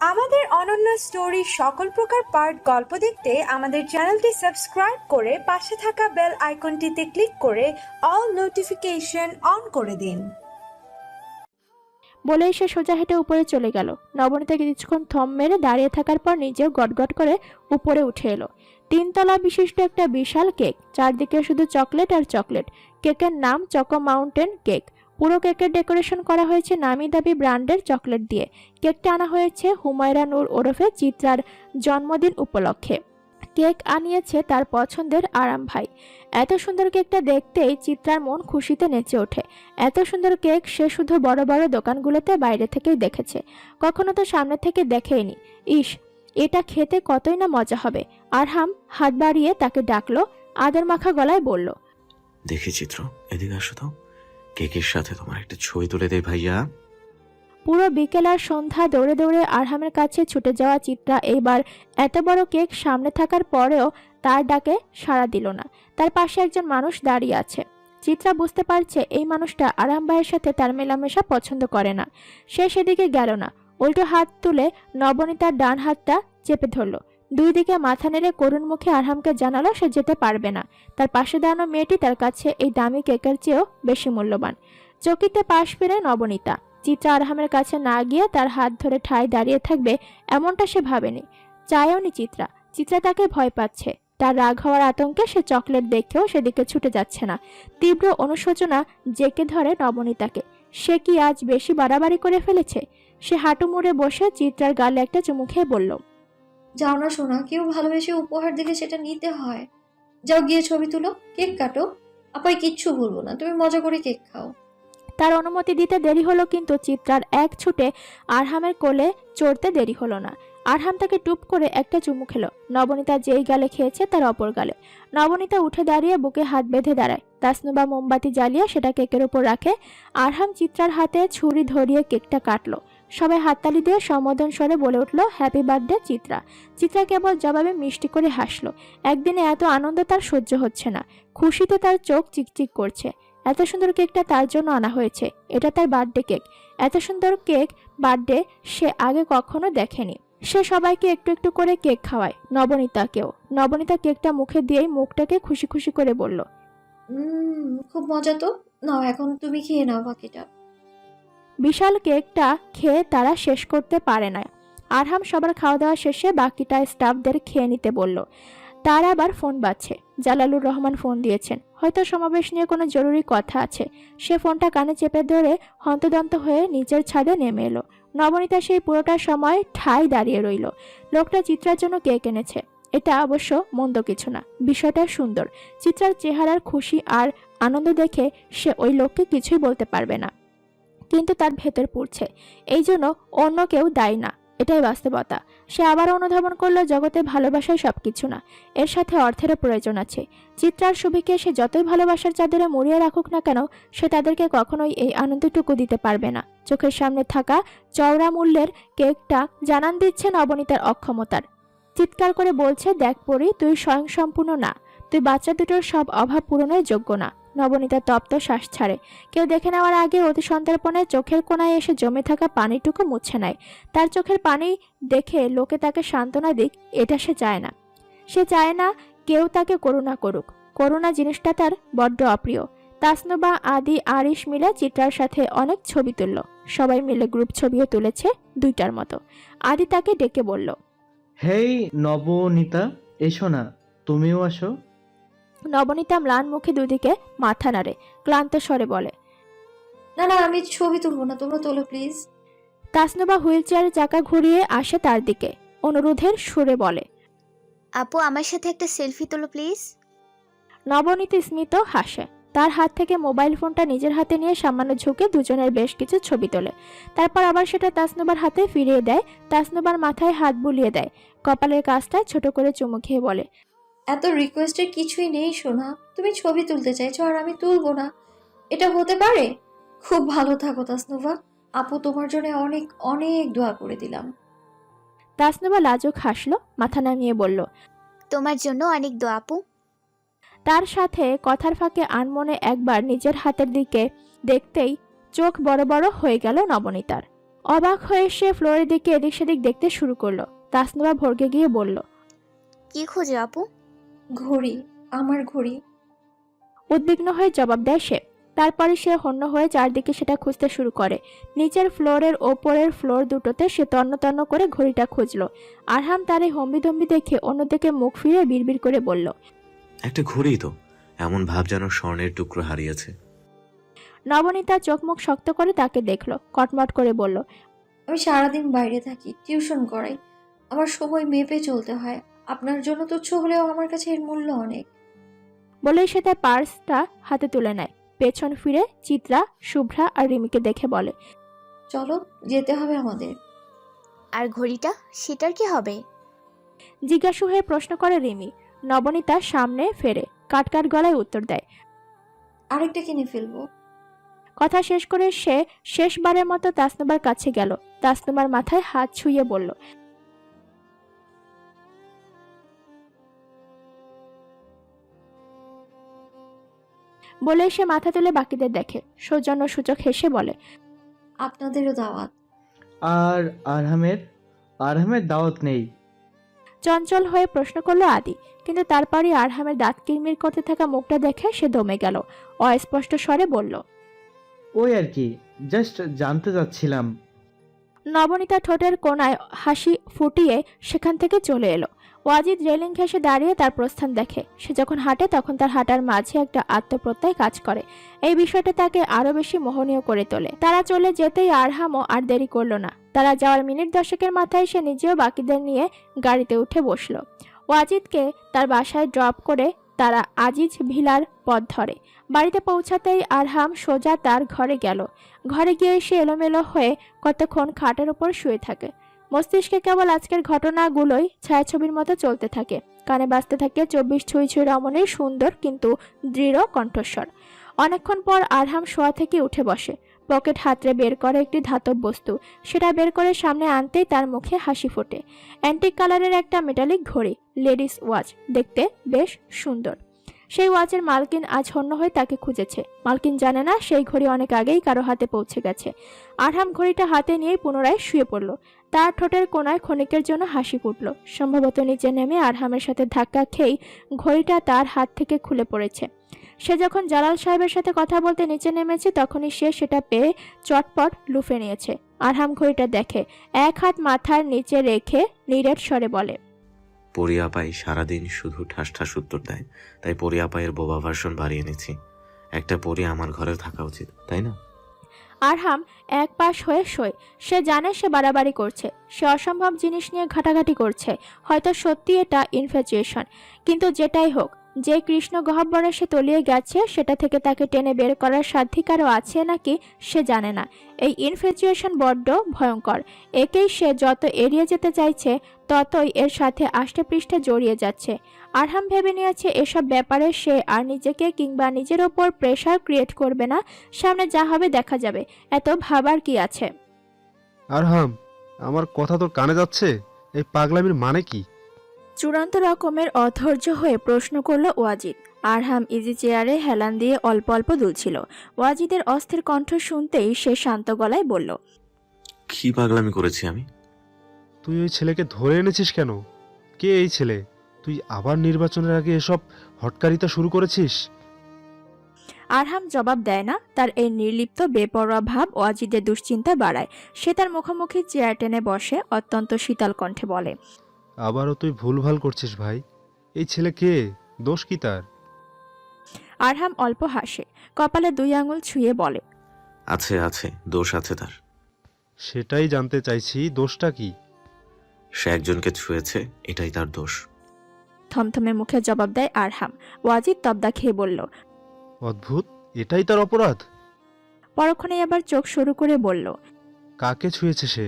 আমাদের অনন্য স্টোরি সকল প্রকার পার্ট গল্প দেখতে আমাদের চ্যানেলটি সাবস্ক্রাইব করে পাশে থাকা বেল আইকনটিতে ক্লিক করে অল নোটিফিকেশন অন করে দিন। বলেই সে সোজা হেঁটে উপরে চলে গেল। নবনীতা কিছুক্ষণ থম মেরে দাঁড়িয়ে থাকার পর নিজেও গটগট করে উপরে উঠে এলো। 3 তলা বিশিষ্ট একটা বিশাল কেক, চারদিকে শুধু চকলেট আর চকলেট। কেকের নাম চকো মাউন্টেন কেক। পুরো কেকের ডেকোরেশন করা হয়েছে নামি দামি ব্র্যান্ডের চকলেট দিয়ে। কেকটা আনা হয়েছে হুমায়রা নূর ওরফে চিত্রার জন্মদিন উপলক্ষে। কেক আনিয়েছে তার পছন্দের আরাম ভাই। এত সুন্দর কেকটা দেখতেই চিত্রার মন খুশিতে নেচে ওঠে। এত সুন্দর কেক সে শুধু বড় বড় দোকানগুলোতে বাইরে থেকেই দেখেছে, কখনো তো সামনে থেকে দেখেইনি। ইস, এটা খেতে কতই না মজা হবে। আরহাম হাত বাড়িয়ে তাকে ডাকলো, আদর মাখা গলায় বলল, দেখি চিত্র, এদিকে আসো তো, কেকের সাথে তোমার একটা ছবি তুলে দেয় ভাইয়া। পুরো বিকেল আর সন্ধ্যা দৌড়ে দৌড়ে আরহামের কাছে ছুটে যাওয়া চিত্রা এইবার এত বড় কেক সামনে থাকার পরেও তার ডাকে সাড়া দিল না। তার পাশে একজন মানুষ দাঁড়িয়ে আছে। চিত্রা বুঝতে পারছে এই মানুষটা আরহাম ভাইয়ের সাথে তার মেলামেশা পছন্দ করে না। সে সেদিকে গেল না, উল্টো হাত তুলে নবনীতার ডান হাতটা চেপে ধরল। দুই দিকে মাথা নেড়ে করুণ মুখে আরহামকে জানালো সে যেতে পারবে না। তার পাশে দাঁড়ানো মেয়েটি তার কাছে এই দামি কেকের চেয়েও বেশি মূল্যবান। চকিতে পাশ ফিরে নবনীতা। চিত্রা আরহামের কাছে না গিয়ে তার হাত ধরে ঠায় দাঁড়িয়ে থাকবে এমনটা সে ভাবেনি, চায়ওনি চিত্রা। চিত্রা তাকে ভয় পাচ্ছে। তার রাগ হওয়ার আতঙ্কে সে চকলেট দেখেও সেদিকে ছুটে যাচ্ছে না। তীব্র অনুশোচনা জেঁকে ধরে নবনীতাকে। সে কি আজ বেশি বাড়াবাড়ি করে ফেলেছে? সে হাঁটু মুড়ে বসে চিত্রার গালে একটা চুমু খেয়ে বলল, যাও না সোনা, কেউ ভালোবেসে উপহার দিলে সেটা নিতে হয়। যাও গিয়ে ছবি তুলো, কেক কাটো। আপাই কিচ্ছু বলবো না, তুমি মজা করে কেক খাও। তার অনুমতি দিতে দেরি হলো, কিন্তু চিত্রার এক ছুটে আরহামের কোলে চড়তে দেরি হলো না। আরহাম তাকে টুপ করে একটা চুমু খেলো। নবনীতা যেই গালে খেয়েছে তার অপর গালে। নবনীতা উঠে দাঁড়িয়ে বুকে হাত বেঁধে দাঁড়ায়। তাসনুবা মোমবাতি জ্বালিয়ে সেটা কেকের উপর রাখে। আরহাম চিত্রার হাতে ছুরি ধরিয়ে কেকটা কাটলো। সবাই হাততালি দিয়ে সম্বোধন স্বরে বলে উঠল, হ্যাপি বার্থডে চিত্রা। চিত্রা কেবল জবাবে মিষ্টি করে হাসলো। একদিনে এত আনন্দ তার সহ্য হচ্ছে না। খুশিতে তার চোখ চিকচিক করছে। এত সুন্দর কেকটা তার জন্য আনা হয়েছে। এটা তার বার্থডে কেক। এত সুন্দর কেক বার্থডে সে আগে কখনো দেখেনি। সে সবাইকে একটু একটু করে কেক খাওয়ায়, নবনীতাকেও। নবনীতা কেকটা মুখে দিয়েই মুখটাকে খুশি খুশি করে বলল, খুব মজা তো। নাও এখন তুমি খেয়ে নাও বাকিটা। বিশাল কেকটা খেয়ে তারা শেষ করতে পারে না। আরহাম সবার খাওয়া দাওয়া শেষে বাকিটা স্টাফদের খেয়ে নিতে বলল। তার আবার ফোন বাজছে। জালালুর রহমান ফোন দিয়েছেন, হয়তো সমাবেশ নিয়ে কোনো জরুরি কথা আছে। সে ফোনটা কানে চেপে ধরে হন্তদন্ত হয়ে নিচের ছাদে নেমে এলো। নবনীতা সেই পুরোটা সময় ঠাই দাঁড়িয়ে রইল। লোকটা চিত্রার জন্য কেক এনেছে, এটা অবশ্য মন্দ কিছু না, বিষয়টা সুন্দর। চিত্রার চেহারার খুশি আর আনন্দ দেখে সে ওই লোককে কিছুই বলতে পারবে না, কিন্তু তার ভেতর পুড়ছে। এই জন্য অন্য কেউ দায়ী না, এটাই বাস্তবতা। সে আবার অনুধাবন করলো জগতে ভালোবাসায় সবকিছু না, এর সাথে অর্থেরও প্রয়োজন আছে। চিত্রার সুবিকে সে যতই ভালোবাসার চাদরে মুড়িয়ে রাখুক না কেন, সে তাদেরকে কখনোই এই আনন্দটুকু দিতে পারবে না। চোখের সামনে থাকা চওড়া মূল্যের কেকটা জানান দিচ্ছে নবনীতার অক্ষমতার। চিৎকার করে বলছে, দেখ পরি, তুই স্বয়ংসম্পূর্ণ না, তুই বাচ্চা দুটোর সব অভাব পূরণের যোগ্য না। নবনীতা তপ্ত শ্বাস ছাড়ে। কেউ দেখে নেওয়ার আগে অতি সন্তর্পণে চোখের কোণায় এসে জমে থাকা পানিটুকু মুছে নেয়। তার চোখের পানি দেখে লোকে তাকে সান্ত্বনা দিক, এটা সে চায় না। সে চায় না কেউ তাকে করুণা করুক। করুণা জিনিসটা তার বড্ড অপ্রিয়। তাসনুবা, আদি, আরিশ মিলে চিত্রার সাথে অনেক ছবি তুলল। সবাই মিলে গ্রুপ ছবিও তুলেছে 2টার মতো। আদি তাকে ডেকে বলল, হেই নবনীতা, এসো না, তুমিও আসো। নবনীতা ম্লান মুখে দুদিকে মাথা নাড়ে, ক্লান্ত স্বরে বলে, না না, আমি ছবি তুলবো না, তোমরা তোলো প্লিজ। তাসনুবা হুইল চেয়ারের চাকা ঘুরিয়ে আসে তার দিকে, অনুরোধের সুরে বলে, আপু আমার সাথে একটা সেলফি তোলো প্লিজ। নবনীতা স্মিত হাসে। তার হাত থেকে মোবাইল ফোনটা নিজের হাতে নিয়ে সামান্য ঝুঁকে দুজনের বেশ কিছু ছবি তোলে। তারপর আবার সেটা তাসনুবার হাতে ফিরিয়ে দেয়। তাসনুবার মাথায় হাত বুলিয়ে দেয়, কপালের কাছটায় ছোট করে চুমু খেয়ে বলে, এত রিকোয়েস্টের কিছুই নেই সোনা, তুমি ছবি তুলতে চাইছো আর আমি তুলবো না, এটা হতে পারে? খুব ভালো থাকো তাসনুভা, আপু তোমার জন্য অনেক অনেক দোয়া করে দিলাম। তাসনুবা লাজুক হাসলো, মাথা নামিয়ে বলল, তোমার জন্য অনেক দোয়া আপু। তার সাথে কথার ফাঁকে আনমনে একবার নিজের হাতের দিকে দেখতেই চোখ বড় বড় হয়ে গেল নবনীতার। অবাক হয়ে সে ফ্লোরের দিকে এদিক সেদিক দেখতে শুরু করলো। তাসনুভা ভড়কে গিয়ে বলল, কি খোঁজো আপু? ঘড়ি, আমার ঘড়ি। উদ্বিগ্ন হয়ে জবাব দেয় সে। তারপরে সে হন্য হয়ে চারদিকে সেটা খুঁজতে শুরু করে। নিচের ফ্লোরের ওপরের ফ্লোর দুটোতে সে তন্ন তন্ন করে ঘড়িটা খুঁজলো। আরহাম তার এই হম্বিতম্বি দেখে অন্যদিকে মুখ ফিরে বিড়বিড় করে বলল, একটা ঘড়ি তো, এমন ভাব যেন স্বর্ণের টুকরো হারিয়েছে। নবনীতা চোখ মুখ শক্ত করে তাকে দেখলো, কটমট করে বলল, আমি সারাদিন বাইরে থাকি, টিউশন করাই, আমার সময় মেপে চলতে হয়। আপনার জন্য তুচ্ছ হলেও আমার কাছে এর মূল্য অনেক। বলেই সে তার পার্সটা হাতে তুলে নেয়। পেছন ফিরে চিত্রা, শুভ্রা আর রিমিকে দেখে বলে, চলো, যেতে হবে আমাদের। আর ঘড়িটা, সেটার কি হবে? জিজ্ঞাসু হয়ে প্রশ্ন করে রিমি। নবনীতা সামনে ফেরে কাটকাট গলায় উত্তর দেয়। আরেকটা কিনে ফেলবো। কথা শেষ করে সে শেষবারের মতো তাসনুবার কাছে গেল। তাসনুমার মাথায় হাত ছুঁয়ে বলল, বলে সে মাথা তুলে বাকিদের দেখে। সৌজন্য সূচক হেসে বলে, আপনাদেরও দাওয়াত। আর আরহামের দাওয়াত নেই। চঞ্চল হয়ে প্রশ্ন করলো আদি। কিন্তু তারপরই আরহামের দাঁত কিরমির করতে থাকা মুখটা দেখে সে দমে গেল। অস্পষ্ট স্বরে বলল, ওই আর কি, জাস্ট জানতে চাচ্ছিলাম। নবনীতা ঠোঁটের কোণায় হাসি ফুটিয়ে সেখান থেকে চলে এলো। ওয়াজিদ রেলিং ঘেঁষে দাঁড়িয়ে তার প্রস্থান দেখে। সে যখন হাঁটে তখন তার হাঁটার মাঝে একটা আত্মপ্রত্যয় কাজ করে। এই বিষয়টা তাকে আরো বেশি মোহনীয় করে তোলে। তারা চলে যেতেই আরহামও আর দেরি করলো না। তারা যাওয়ার মিনিট 10 মাথায় সে নিজেও বাকিদের নিয়ে গাড়িতে উঠে বসলো। ওয়াজিদকে তার বাসায় ড্রপ করে তারা আজিজ ভিলার পথ ধরে। বাড়িতে পৌঁছাতেই আরহাম সোজা তার ঘরে গেল। ঘরে গিয়ে সে এলোমেলো হয়ে কতক্ষণ খাটের উপর শুয়ে থাকে। মস্তিষ্কে কেবল আজকের ঘটনাগুলোই ছায়াছবির মতো চলতে থাকে। কানে বাজতে থাকে 24 ছুঁই ছুঁই রমণীর সুন্দর কিন্তু দৃঢ় কণ্ঠস্বর। অনেকক্ষণ পর আরহাম শোয়া থেকে উঠে বসে। পকেট হাতড়ে বের করে একটি ধাতব বস্তু। সেটা বের করে সামনে আনতেই তার মুখে হাসি ফোটে। অ্যান্টিক কালারের একটা মেটালিক ঘড়ি, লেডিস ওয়াচ, দেখতে বেশ সুন্দর। সেই ওয়াচের মালকিন আজ হন্য হয়ে তাকে খুঁজেছে। মালকিন জানে না সেই ঘড়ি অনেক আগেই কারো হাতে পৌঁছে গেছে। আরহাম ঘড়িটা হাতে নিয়েই পুনরায় শুয়ে পড়ল। তার ঠোঁটের কোণায় ক্ষণিকের জন্য হাসি ফুটল। সম্ভবত নিচে নেমে আরহামের সাথে ধাক্কা খেয়েই ঘড়িটা তার হাত থেকে খুলে পড়েছে। সে যখন জালাল সাহেবের সাথে কথা বলতে নিচে নেমেছে তখনই সে সেটা পেয়ে চটপট লুফে নিয়েছে। আরহাম ঘড়িটা দেখে, এক হাত মাথার নিচে রেখে নিরেট স্বরে বলে, পরিয়াপাই সারাদিন শুধু ঠাস ঠাস উত্তর দেয়, তাই পরিয়াপাইয়ের বোবা ভার্সন বাড়িয়ে নিচ্ছি। একটা পরি আমার ঘরে থাকা উচিত, তাই না? আরহাম এক পাশ হয়ে শোয়। সে জানে সে বাড়াবাড়ি করছে, সে অসম্ভব জিনিস নিয়ে ঘাটাঘাটি করছে। হয়তো সত্যি এটা ইনফ্যাচুয়েশন, কিন্তু যেটাই হোক, যে কৃষ্ণ গহ্বরে সে তলিয়ে গেছে সেটা থেকে তাকে টেনে বের করার সাধ্যাধিকারও আছে নাকি সে জানে না। এই ইনফ্যাচুয়েশন বড্ড ভয়ঙ্কর। একেই সে যত এড়িয়ে যেতে চাইছে ততই এর সাথে আষ্টেপৃষ্ঠে জড়িয়ে যাচ্ছে। আরহাম ভেবে নিয়েছে এসব ব্যাপারে সে আর নিজেকে কিংবা নিজের ওপর প্রেশার ক্রিয়েট করবে না। সামনে যা হবে দেখা যাবে, এত ভাবার কি আছে। আরহাম, আমার কথা তোর কানে যাচ্ছে? এই পাগলামির মানে কি? চূড়ান্ত রকমের অধৈর্য হয়ে প্রশ্ন করল ওয়াজিদ। আরহাম ইজি চেয়ারে হেলান দিয়ে অল্প অল্প দুলছিল। ওয়াজিদের অস্থির কণ্ঠ শুনতেই সে শান্ত গলায় বলল, কি পাগলামি করেছি আমি? তুই ওই ছেলেকে ধরে এনেছিস কেন? কে এই ছেলে? তুই আবার নির্বাচনের আগে এসব হটকারিতা শুরু করেছিস? আরহাম জবাব দেয় না। তার এই নির্লিপ্ত বেপরোয়া ভাব ওয়াজিদের দুশ্চিন্তা বাড়ায়। সে তার মুখোমুখি চেয়ার টেনে বসে অত্যন্ত শীতল কণ্ঠে বলে, আবারও তুই ভুলভাল করছিস ভাই। এই ছেলে কে? দোষ কি তার? আরহাম অল্প হাসে, কপালে 2 আঙুল ছুঁয়ে বলে, আছে আছে, দোষ আছে তার। সেটাই জানতে চাইছি, দোষটা কি? সে একজনকে ছুঁয়েছে, এটাই তার দোষ। থমথমে মুখে জবাব দেয় আরহাম। ওয়াজিদ তবদা খেয়ে বলল, অদ্ভুত, এটাই তার অপরাধ? পরক্ষণেই আবার চোখ শুরু করে বলল। কাকে ছুঁয়েছে সে?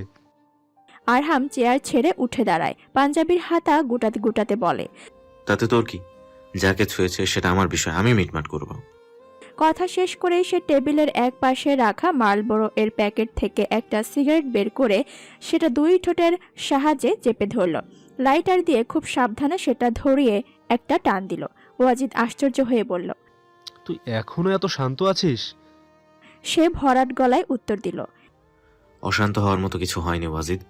আরহাম চেয়ার ছেড়ে উঠে দাঁড়ায়, পাঞ্জাবির হাতা গুটাতে গুটাতে বলে, তাতে তোর কি? যাকে ছুঁয়েছে সেটা আমার বিষয়, আমি মিটমাট করব। কথা শেষ করেই সে টেবিলের এক পাশে রাখা মালবড়ো এর প্যাকেট থেকে একটা সিগারেট বের করে সেটা 2 ঠোঁটের সাহায্যে চেপে ধরল। লাইটার দিয়ে খুব সাবধানে সেটা ধরিয়ে একটা টান দিল। ওয়াজিদ আশ্চর্য হয়ে বলল, তুই এখনো এত শান্ত আছিস? সে ভরাট গলায় উত্তর দিল। অশান্ত হওয়ার মতো কিছু হয়নি ওয়াজিদ।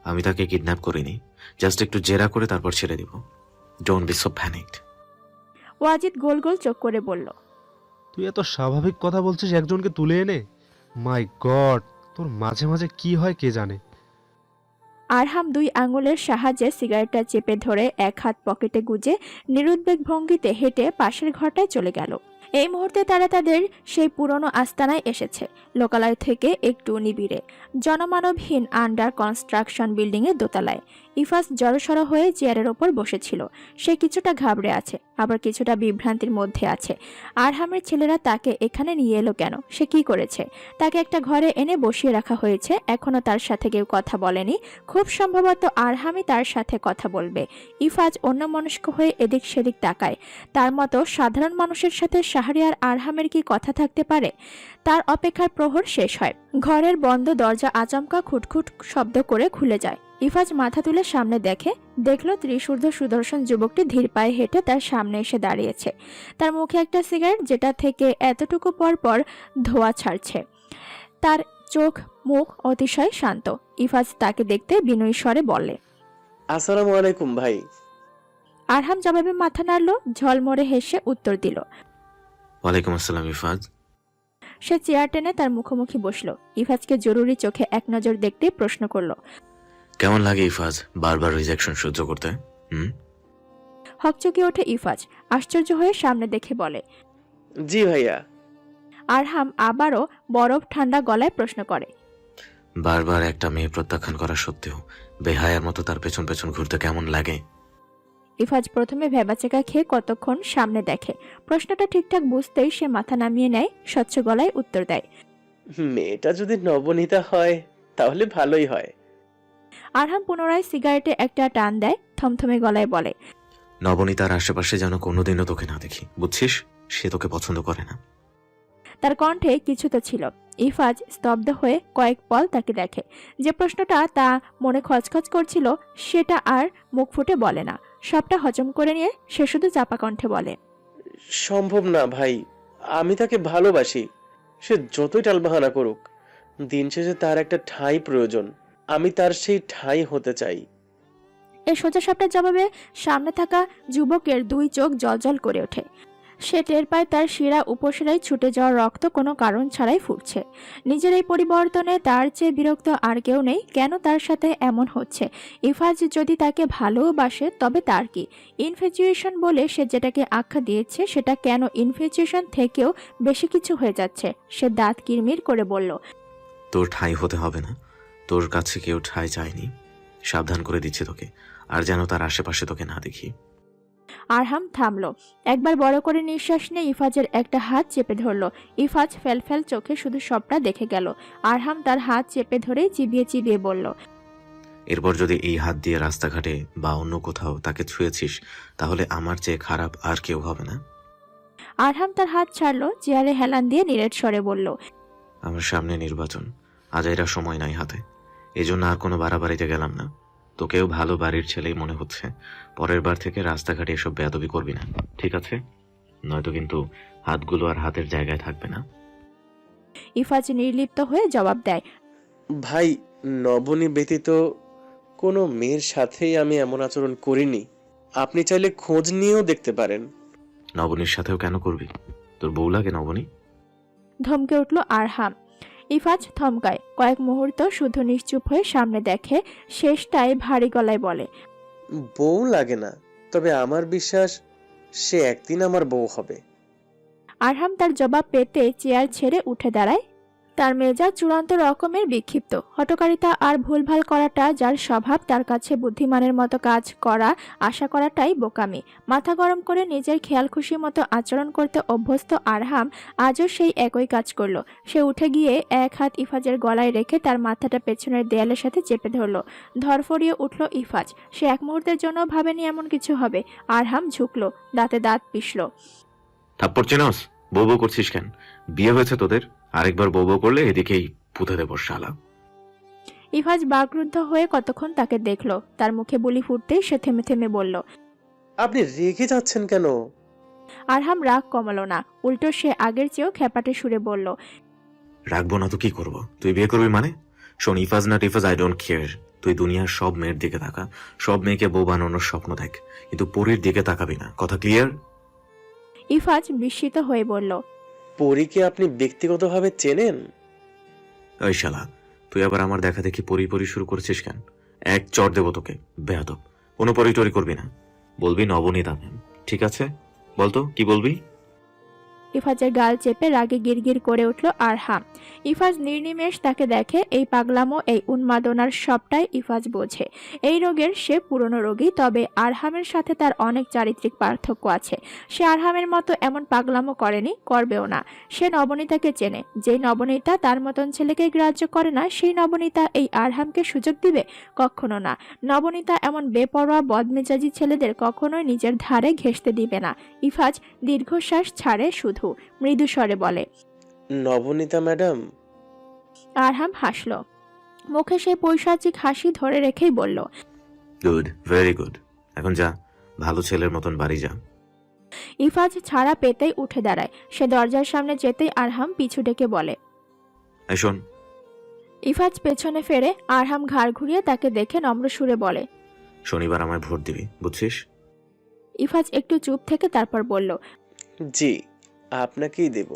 আমি তাকে কিডন্যাপ করিনি, জাস্ট একটু জেরা করে তারপর ছেড়ে দিব। Don't be so panicked. Wajid গোল গোল চোখ করে বলল, তুই এত স্বাভাবিক কথা বলছিস একজনকে তুলে এনে? মাই গড, তোর মাঝে মাঝে কি হয় কে জানে। আরহাম 2 আঙুলের সাহায্যে সিগারেটটা চেপে ধরে এক হাত পকেটে গুজে নিরুদ্বেগ ভঙ্গিতে হেঁটে পাশের ঘরটায় চলে গেল। এই মুহূর্তে তারা তাদের সেই পুরনো আস্তানায় এসেছে, লোকালয় থেকে একটু নিবিড়ে, জনমানবহীন আন্ডার কনস্ট্রাকশন বিল্ডিংয়ের দোতলায়। ইফাস জড়সড় হয়ে চেয়ারের ওপর বসেছিল। সে কিছুটা ঘাবড়ে আছে, আবার কিছুটা বিভ্রান্তির মধ্যে আছে। আরহামের ছেলেরা তাকে এখানে নিয়ে এলো কেন? সে কি করেছে? তাকে একটা ঘরে এনে বসিয়ে রাখা হয়েছে, এখনো তার সাথে কেউ কথা বলেনি। খুব সম্ভবত আরহামই তার সাথে কথা বলবে। ইফাজ অন্যমনস্ক হয়ে এদিক সেদিক তাকায়। তার মতো সাধারণ মানুষের সাথে শাহরিয়ার আরহামের কি কথা থাকতে পারে? তার অপেক্ষার প্রহর শেষ হয়। ঘরের বন্ধ দরজা আচমকা খুটখুট শব্দ করে খুলে যায়। ইফাজ মাথা তুলে সামনে দেখলো ত্রিশূর্ধ্ব সুদর্শন যুবকটি ধীর পায়ে হেঁটে তার সামনে এসে দাঁড়িয়েছে। তার মুখে একটা সিগারেট, যেটা থেকে এতটুকু পর পর ধোঁয়া ছাড়ছে। তার চোখ মুখ অতিশয় শান্ত। ইফাজ তাকে দেখতে বিনয়ী স্বরে বলে, আসসালামু আলাইকুম ভাই। আরহাম জবাবে মাথা নাড়ল, ঝলমরে হেসে উত্তর দিল। ওয়ালাইকুম আসসালাম ইফাজ। সে চেয়ার টেনে তার মুখোমুখি বসলো। ইফাজকে জরুরি চোখে এক নজর দেখতে প্রশ্ন করলো, কেমন লাগে ইফাজ বারবার রিজেকশন সহ্য করতে? হকচকিয়ে ওঠে ইফাজ, আশ্চর্য হয়ে সামনে দেখে বলে। জি ভাইয়া। আরহাম আবারও বরফ ঠান্ডা গলায় প্রশ্ন করে, বারবার একটা মেয়ে প্রত্যাখ্যান করা সত্ত্বেও বেহায়ার মতো তার পেছন পেছন ঘুরতে কেমন লাগে? ইফাজ প্রথমে ভেবাচেকা খেয়ে কতক্ষণ সামনে দেখে। প্রশ্নটা ঠিকঠাক বুঝতেই সে মাথা নামিয়ে নেয়, স্বচ্ছ গলায় উত্তর দেয়, মেয়েটা যদি নবনীতা হয় তাহলে ভালোই হয়। আরহাম পুনরায় সিগারেটে একটা টান দেয়, থমথমে গলায় বলে, নবনীতার আশেপাশে যেন কোনোদিনও তোকে না দেখি, বুঝছিস? সে তোকে পছন্দ করে না। তার কণ্ঠে কিছু তো ছিল। ইফাজ স্তব্ধ হয়ে কয়েক পল তাকে দেখে। যে প্রশ্নটা তা মনে খচখচ করছিল সেটা আর মুখ ফুটে বলে না। সবটা হজম করে নিয়ে সে শুধু চাপা কণ্ঠে বলে, সম্ভব না ভাই, আমি তাকে ভালোবাসি। সে যতই টালবাহানা করুক, দিন শেষে তার একটা ঠাঁই প্রয়োজন। আমি তার সেই ঠাঁই হতে চাই। এই সোজা সাপটার জবাবে সামনে থাকা যুবকের 2 চোখ জ্বলজ্বল করে ওঠে। সে টের পায় তার শিরা উপশিরায় ছুটে যাওয়া রক্ত কোনো কারণ ছাড়াই ফুটছে। নিজের এই পরিবর্তনে তার চেয়ে বিরক্ত আর কেউ নেই। কেন তার সাথে এমন হচ্ছে? ইফাজ যদি তাকে ভালোবাসে তবে তার কি? ইনফ্যাচুয়েশন বলে সে যেটাকে আখ্যা দিয়েছে সেটা কেন ইনফ্যাচুয়েশন থেকেও বেশি কিছু হয়ে যাচ্ছে? সে দাঁত কিরমির করে বলল, তোর ঠাঁই হতে হবে না। তোর কাছে কেউ ঠাঁই চায়নি। সাবধান করে দিচ্ছে তোকে, আর যেন তার আশেপাশে তোকে না দেখি। আরহাম থামলো। একবার বড় করে নিঃশ্বাস নিয়ে ইফাজের একটা হাত চেপে ধরলো। ইফাজ ফেলফেল চোখে শুধু সবটা দেখে গেল। আরহাম তার হাত চেপে ধরে চিবিয়ে চিবিয়ে বলল, এরপর যদি এই হাত দিয়ে রাস্তাঘাটে বা অন্য কোথাও তাকে ছুঁয়েছিস, তাহলে আমার চেয়ে খারাপ আর কেউ হবে না। আরহাম তার হাত ছাড়লো, চেয়ারে হেলান দিয়ে নিরেট স্বরে বলল, আমার সামনে নির্বাচন, আজাইরা সময় নাই হাতে। এজন্য আর কোনো বাড়াবাড়িতে গেলাম না। তোকেও ভালো বাড়ির ছেলেই মনে হচ্ছে। পরের বার থেকে রাস্তাঘাটে এসব বেয়াদবি করবি না, ঠিক আছে? নয়তো কিন্তু হাতগুলো আর হাতের জায়গায় থাকবে না। ইফাজ নির্লিপ্ত হয়ে জবাব দেয়, ভাই, নবনী ব্যতীত কোনো মেয়ের সাথেই আমি এমন আচরণ করিনি। আপনি চাইলে খোঁজ নিয়েও দেখতে পারেন। নবনীর সাথেও কেন করবি? তোর বউ লাগে নবনী? ধমকে উঠল আরহাম। ইফাজ থমকায়। কয়েক মুহূর্ত শুধু নিশ্চুপ হয়ে সামনে দেখে, শেষটায় ভারী গলায় বলে, বউ লাগে না, তবে আমার বিশ্বাস সে একদিন আমার বউ হবে। আরহাম তার জবাব পেতে চেয়ার ছেড়ে উঠে দাঁড়ায়। তার মেজাজ চূড়ান্ত রকমের বিক্ষিপ্ত। হঠকারিতা আর ভুলভাল করাটা যার স্বভাব, তার কাছে বুদ্ধিমানের মতো কাজ করা আশা করাটাই বোকামি। মাথা গরম করে নিজের খেয়াল খুশি মতো আচরণ করতে অভ্যস্ত আরহাম আজও সেই একই কাজ করলো। সে উঠে গিয়ে এক হাত ইফাজের গলায় রেখে তার মাথাটা পেছনের দেয়ালের সাথে চেপে ধরল। ধরফড়িয়ে উঠল ইফাজ। সে এক মুহূর্তের জন্য ভাবেনি এমন কিছু হবে। আরহাম ঝুঁকলো, দাঁতে দাঁত পিষল। থাপ্পড় চিনস? বউ বউ করছিস কেন? বিয়ে হয়েছে তোদের? আরেকবার বউ বউ করলে এদিকেই পুঁতে দেব শালা। ইফাজ বাকরুদ্ধ হয়ে কতক্ষণ তাকে দেখলো। তার মুখে বুলি ফুটতেই সে থেমে থেমে বলল, আপনি রেগে যাচ্ছেন কেন? আরহাম রাগ কমালো না, উল্টো সে আগের চেয়েও খ্যাপাটে সুরে বলল, রাখবো না তো কি করব? তুই বিয়ে করবি মানে? শোন, ইফাজ না টিফাজ আই ডোন্ট কেয়ার। তুই দুনিয়ার সব মেয়ের দিকে তাকা, সব মেয়েকে বউ বানানোর স্বপ্ন দেখ, কিন্তু পরীর দিকে তাকাবি না। কথা ক্লিয়ার? ইফাজ বিস্মিত হয়ে বলল, পরীকে আপনি ব্যক্তিগতভাবে চেনেন? ওই শালা, তুই আবার আমার দেখা দেখি পরি পরি শুরু করছিস কেন? এক চড় দেবো তোকে, বেয়াদব। কোনো পরি টরি করবি না, বলবি নবনীতা ম্যাম। ঠিক আছে, বলতো কি বলবি? ইফাজের গাল চেপে রাগে গিরগির করে উঠল আরহাম। ইফাজ নির্নিমেষ তাকে দেখে। এই পাগলামো, এই উন্মাদনার সবটাই ইফাজ বোঝে। এই রোগের সে পুরনো রোগী, তবে আরহামের সাথে তার অনেক চারিত্রিক পার্থক্য আছে। সে আরহামের মতো এমন পাগলামো করেনি, করবেও না। সে নবনীতাকে চেনে। যেই নবনীতা তার মতন ছেলেকে গ্রাহ্য করে না, সেই নবনীতা এই আরহামকে সুযোগ দিবে? কখনো না। নবনীতা এমন বেপরোয়া বদমেজাজি ছেলেদের কখনোই নিজের ধারে ঘেঁষতে দিবে না। ইফাজ দীর্ঘশ্বাস ছাড়ে, শুধু মৃদু স্বরে বলে, নবনীতা ম্যাডাম। আরহাম হাসল। মুখে সেই পৈশাচিক হাসি ধরে রেখেই বলল, গুড, ভেরি গুড। এখন যা, ভালো ছেলের মতন বাড়ি যা। ইফাজ ছাড়া পেতেই উঠে দাঁড়ায়। সে দরজার সামনে যেতেই আরহাম পিছু ডেকে বলে। এই শোন, ইফাজ পেছনে ফেরে। আরহাম ঘাড় ঘুরিয়ে তাকে দেখে নম্র সুরে বলে, শনিবার আমায় ভোট দিবি, বুঝছিস? ইফাজ একটু চুপ থেকে তারপর বলল, জি, আপনাকেই দেব।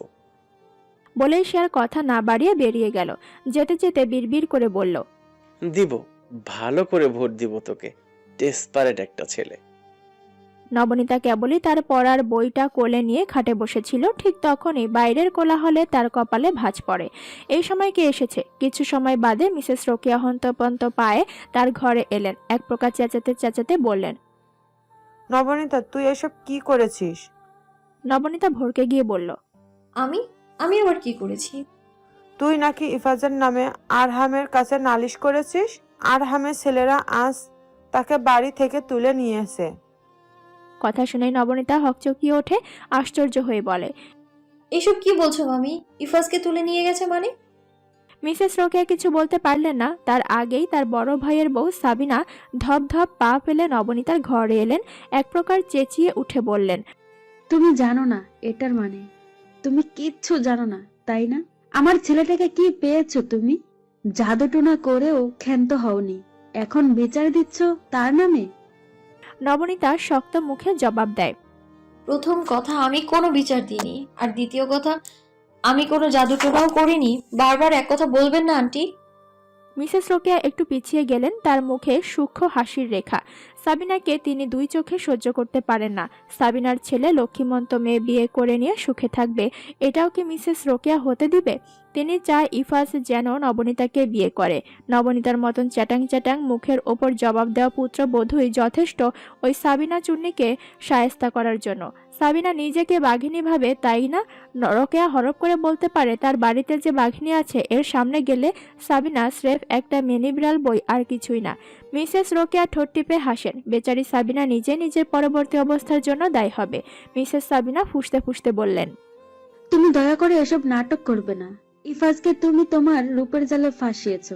বলেই সে আর কথা না বাড়িয়ে বেরিয়ে গেল। যেতে যেতে বিড়বিড় করে বলল, দিব, ভালো করে ভোট দিব তোকে, ডেসপারেট একটা ছেলে। নবনীতা কেবলই তার পড়ার বইটা কোলে নিয়ে খাটে বসেছিল। ঠিক তখনই বাইরের কোলাহলে তার কপালে ভাঁজ পড়ে। এই সময় কে এসেছে? কিছু সময় বাদে মিসেস রোকেয়া হন্তপন্ত পায়ে তার ঘরে এলেন। এক প্রকার চেঁচাতে চেঁচাতে বললেন, নবনীতা, তুই এসব কি করেছিস? নবনীতা ভরকে গিয়ে বলল, আমি আমি আবার কি করেছি? তুই নাকি ইফাজের নামে আরহামের কাছে নালিশ করেছিস। আরহামের ছেলেরা আজ তাকে বাড়ি থেকে তুলে নিয়েছে। কথা শুনে নবনীতা হকচকিয়ে ওঠে, আশ্চর্য হয়ে বলে, এসব কি বলছো মামি? ইফাজকে তুলে নিয়ে গেছে মানে? মিসেস রোকেয়া কিছু বলতে পারলেন না। তার আগেই তার বড় ভাইয়ের বউ সাবিনা ধপ ধপ পা ফেলে নবনীতার ঘরে এলেন। এক প্রকার চেঁচিয়ে উঠে বললেন, তুমি জানো না এটার মানে? তুমি কিচ্ছু জানো না, তাই না? আমার ছেলেটাকে কি পেয়েছো তুমি? জাদুটোনা করেও ক্ষান্ত হওনি, এখন বিচার দিচ্ছ তার নামে? নবনীতা শক্ত মুখে জবাব দেয়, প্রথম কথা, আমি কোনো বিচার দিইনি। আর দ্বিতীয় কথা, আমি কোনো জাদুটোনাও করিনি। বারবার এক কথা বলবেন না আন্টি। মিসেস রোকেয়া একটু পিছিয়ে গেলেন, তার মুখে সূক্ষ্ম হাসির রেখা। সাবিনাকে তিনি দুই চোখে সহ্য করতে পারেন না। সাবিনার ছেলে লক্ষ্মীমন্ত মেয়ে বিয়ে করে নিয়ে সুখে থাকবে, এটাও কি মিসেস রোকেয়া হতে দিবে? তিনি চায় ইফাজ যেন নবনীতাকে বিয়ে করে। নবনীতার মতন চ্যাটাং চ্যাটাং মুখের ওপর জবাব দেওয়া পুত্রবধূই যথেষ্ট ওই সাবিনা চুন্নিকে শায়েস্তা করার জন্য। সাবিনা নিজেকে বাঘিনী ভাবে, তাই না? রোকেয়া হরপ করে বলতে পারে তার বাড়িতে যে বাঘিনী আছে এর সামনে গেলে সাবিনা স্রেফ একটা মিনি বিড়াল, বই আর কিছুই না। মিসেস রোকেয়া ঠোঁট টিপে হাসেন। বেচারি সাবিনা নিজে নিজের পরবর্তী অবস্থার জন্য দায়ী হবে। মিসেস সাবিনা ফুঁসতে ফুঁসতে বললেন, তুমি দয়া করে এসব নাটক করবে না। ইফাজকে তুমি তোমার রূপের জালে ফাঁসিয়েছো।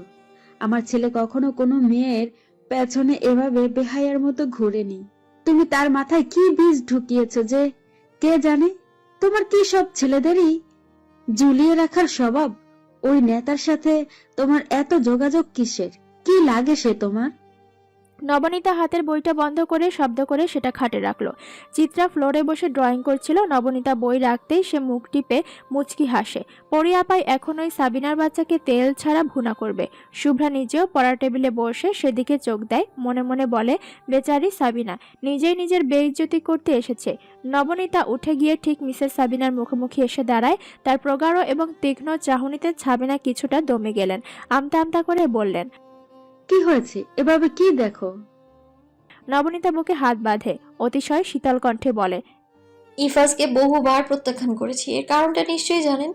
আমার ছেলে কখনো কোনো মেয়ের পেছনে এভাবে বেহায়ার মতো ঘুরেনি। তুমি তার মাথায় কি বীজ ঢুকিয়েছো যে কে জানে? তোমার কি সব ছেলেদেরই ঝুলিয়ে রাখার স্বভাব? ওই নেতার সাথে তোমার এত যোগাযোগ কিসের? কি লাগে সে তোমার? নবনীতা হাতের বইটা বন্ধ করে শব্দ করে সেটা খাটে রাখলো। চিত্রা ফ্লোরে বসে ড্রয়িং করছিল। নবনীতা বই রাখতেই সে মুখ টিপে মুচকি হাসে। পরিয়াপাই এখন ওই সাবিনার বাচ্চাকে তেল ছাড়া ভুনা করবে। শুভ্রা নিজেও পড়ার টেবিলে বসে সেদিকে চোখ দেয়। মনে মনে বলে, বেচারি সাবিনা নিজেই নিজের বেইজ্জতি করতে এসেছে। নবনীতা উঠে গিয়ে ঠিক মিসেস সাবিনার মুখোমুখি এসে দাঁড়ায়। তার প্রগাঢ় এবং তীক্ষ্ণ চাহনিতে সাবিনা কিছুটা দমে গেলেন। আমতা আমতা করে বললেন, কি হয়েছে? এভাবে কি দেখো? নবনীতা বুকে হাত বাঁধে অতিশয় শীতল কণ্ঠে বলে, ইফাজকে বহুবার প্রত্যাখ্যান করেছি। এর কারণটা নিশ্চয়ই জানেন।